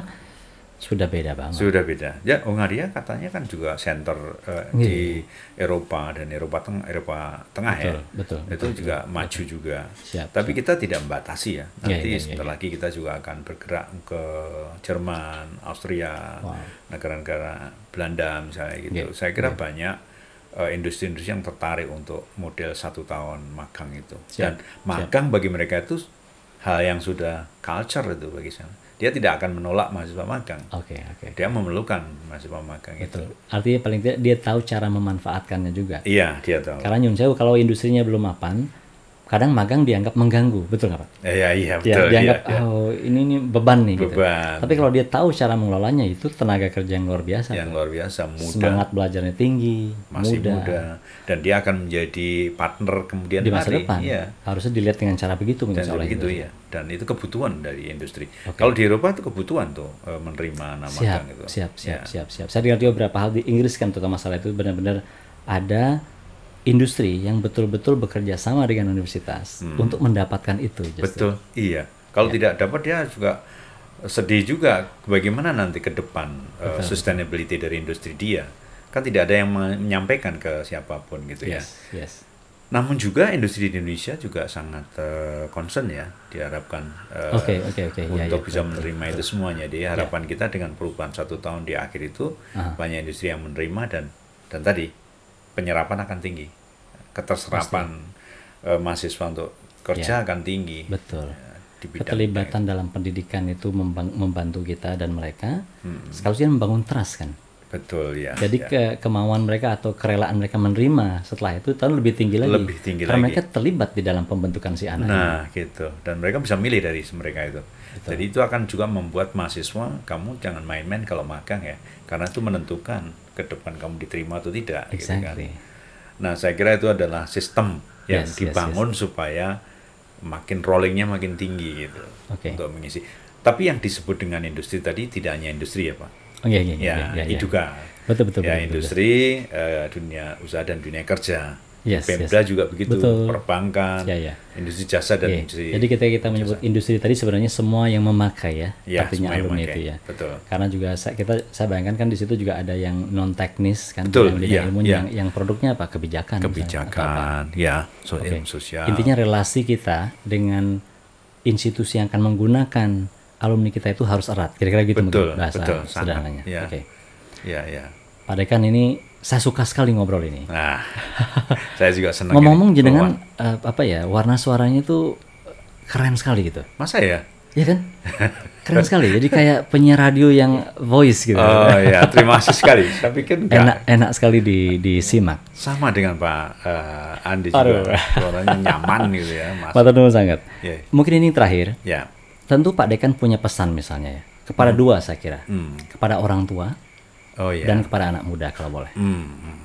Sudah beda banget. Sudah beda. Ya, Hungaria katanya kan juga center di Eropa dan Eropa Tengah betul, ya. Betul. Itu betul, juga betul, maju betul. juga. Siap, Tapi siap. kita tidak membatasi ya. Nanti Ya. sebentar lagi kita juga akan bergerak ke Jerman, Austria, negara-negara Belanda misalnya gitu. Saya kira banyak industri-industri yang tertarik untuk model 1 tahun magang itu. Dan magang bagi mereka itu hal yang sudah culture itu bagi saya. Dia tidak akan menolak mahasiswa magang. Oke. Dia memerlukan mahasiswa magang. Betul. Itu. Artinya paling tidak dia tahu cara memanfaatkannya juga. Iya, dia tahu. Karena nyun sewu kalau industrinya belum mapan, kadang magang dianggap mengganggu, betul nggak Pak? Iya, betul. Dianggap ini beban nih. Beban. Gitu. Tapi kalau dia tahu cara mengelolanya, itu tenaga kerja yang luar biasa. Yang luar biasa, muda. Semangat belajarnya tinggi, masih muda. Dan dia akan menjadi partner kemudian di masa depan. Iya. Harusnya dilihat dengan cara begitu. Ya. Dan itu kebutuhan dari industri. Kalau di Eropa itu kebutuhan tuh menerima nama magang itu. Siap. Saya dengar juga beberapa hal di Inggris kan tentang masalah itu benar-benar ada industri yang betul-betul bekerja sama dengan universitas untuk mendapatkan itu. Betul, iya. Kalau tidak dapat dia juga sedih juga bagaimana nanti ke depan sustainability dari industri dia. Kan tidak ada yang menyampaikan ke siapapun gitu ya. Yes. Namun juga industri di Indonesia juga sangat concern ya, diharapkan untuk bisa menerima itu semuanya. Jadi harapan kita dengan perubahan 1 tahun di akhir itu banyak industri yang menerima dan tadi penyerapan akan tinggi, keterserapan mahasiswa untuk kerja akan tinggi. Betul. Keterlibatan dalam pendidikan itu membantu kita dan mereka, sekaligus membangun trust kan. Betul ya. Jadi kemauan mereka atau kerelaan mereka menerima setelah itu lebih tinggi lagi. Karena mereka terlibat di dalam pembentukan si anak. Nah gitu. Dan mereka bisa milih dari mereka itu. Betul. Jadi itu akan juga membuat mahasiswa, kamu jangan main-main kalau magang ya, karena itu menentukan ke depan kamu diterima atau tidak. Exactly. Gitu kan. Nah saya kira itu adalah sistem yang dibangun supaya makin rollingnya makin tinggi gitu untuk mengisi. Tapi yang disebut dengan industri tadi tidak hanya industri ya Pak. Juga. Betul. Ya industri, dunia usaha dan dunia kerja. Pemda juga begitu, perbankan, industri jasa dan industri. Jadi kita menyebut industri tadi sebenarnya semua yang memakai artinya alumni itu ya. Betul. Karena juga saya bayangkan kan di situ juga ada yang non teknis kan, yang produknya apa kebijakan, sosial. Intinya relasi kita dengan institusi yang akan menggunakan alumni kita itu harus erat. Kira-kira gitu bahasa sederhananya. Pak Dekan ini saya suka sekali ngobrol ini. Nah, saya juga senang. Ngomong-ngomong jenengan warna suaranya itu keren sekali gitu. Masa ya? Iya kan? Keren sekali. Jadi kayak penyiar radio yang voice gitu. Oh ya, terima kasih sekali. Saya pikir enak sekali disimak. Sama dengan Pak Andi juga. Suaranya nyaman gitu ya. Matur nuwun sangat. Mungkin ini terakhir. Ya. Tentu Pak Dekan punya pesan misalnya ya kepada dua saya kira, kepada orang tua dan kepada anak muda kalau boleh.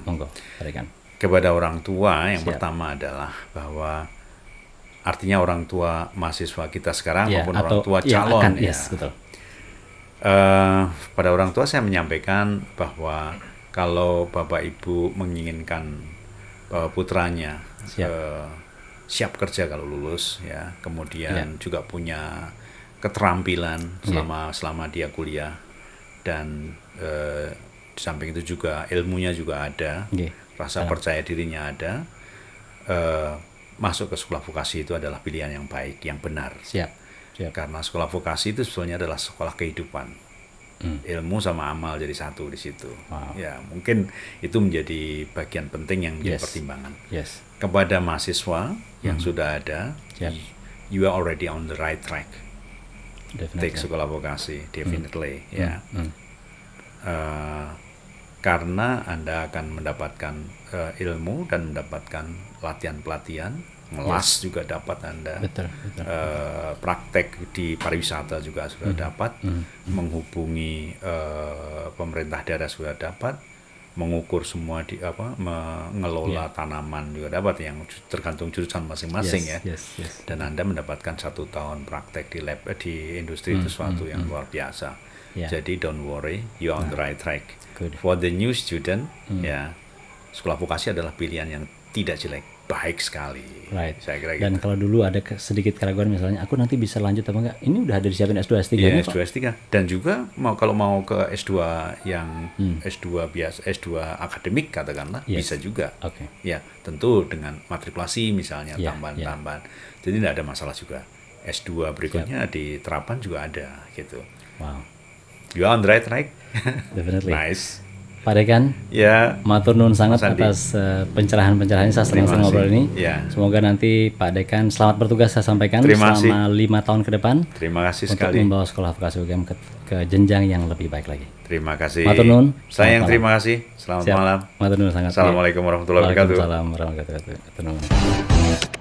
Monggo Pak Dekan. Kepada orang tua yang pertama adalah bahwa artinya orang tua mahasiswa kita sekarang maupun orang tua calon betul. Pada orang tua saya menyampaikan bahwa kalau Bapak Ibu menginginkan putranya siap kerja kalau lulus ya, kemudian juga punya keterampilan selama dia kuliah dan di samping itu juga ilmunya juga ada, rasa percaya dirinya ada, masuk ke sekolah vokasi itu adalah pilihan yang baik, yang benar. Karena sekolah vokasi itu sebetulnya adalah sekolah kehidupan, ilmu sama amal jadi satu di situ. Ya mungkin itu menjadi bagian penting yang menjadi pertimbangan. Kepada mahasiswa yang sudah ada, you are already on the right track. Take sekolah vokasi, definitely, karena Anda akan mendapatkan ilmu dan mendapatkan pelatihan, ngelas juga dapat Anda, praktek di pariwisata juga sudah dapat, menghubungi pemerintah daerah sudah dapat, mengukur semua mengelola tanaman juga dapat, yang tergantung jurusan masing-masing dan Anda mendapatkan 1 tahun praktek di lab di industri itu suatu yang luar biasa. Jadi don't worry, you're on the right track. For the new student, sekolah vokasi adalah pilihan yang tidak jelek. baik sekali. Right. Saya kira Dan gitu. kalau dulu ada sedikit keraguan misalnya, aku nanti bisa lanjut apa enggak? Ini udah ada disiapin S2 S3 Iya, nya S2 S3. Dan juga kalau mau ke S2 yang S2 biasa, S2 akademik katakanlah, bisa juga. Okay. Ya, tentu dengan matrikulasi misalnya tambahan-tambahan. Jadi tidak ada masalah juga. S2 berikutnya di Terapan juga ada gitu. Wow. You are on the right track. Definitely. Nice. Pak Dekan, ya, matur nuwun sangat atas pencerahan-pencerahannya. Saya senang ngobrol ini. Ya. Semoga nanti Pak Dekan selamat bertugas, saya sampaikan selama 5 tahun ke depan. Terima kasih untuk sekali. Untuk membawa Sekolah Vokasi UGM ke jenjang yang lebih baik lagi. Terima kasih. Matur nuwun. Saya yang terima kasih. Selamat malam. Matur nuwun sangat. Assalamualaikum warahmatullahi wabarakatuh. Waalaikumsalam warahmatullahi wabarakatuh.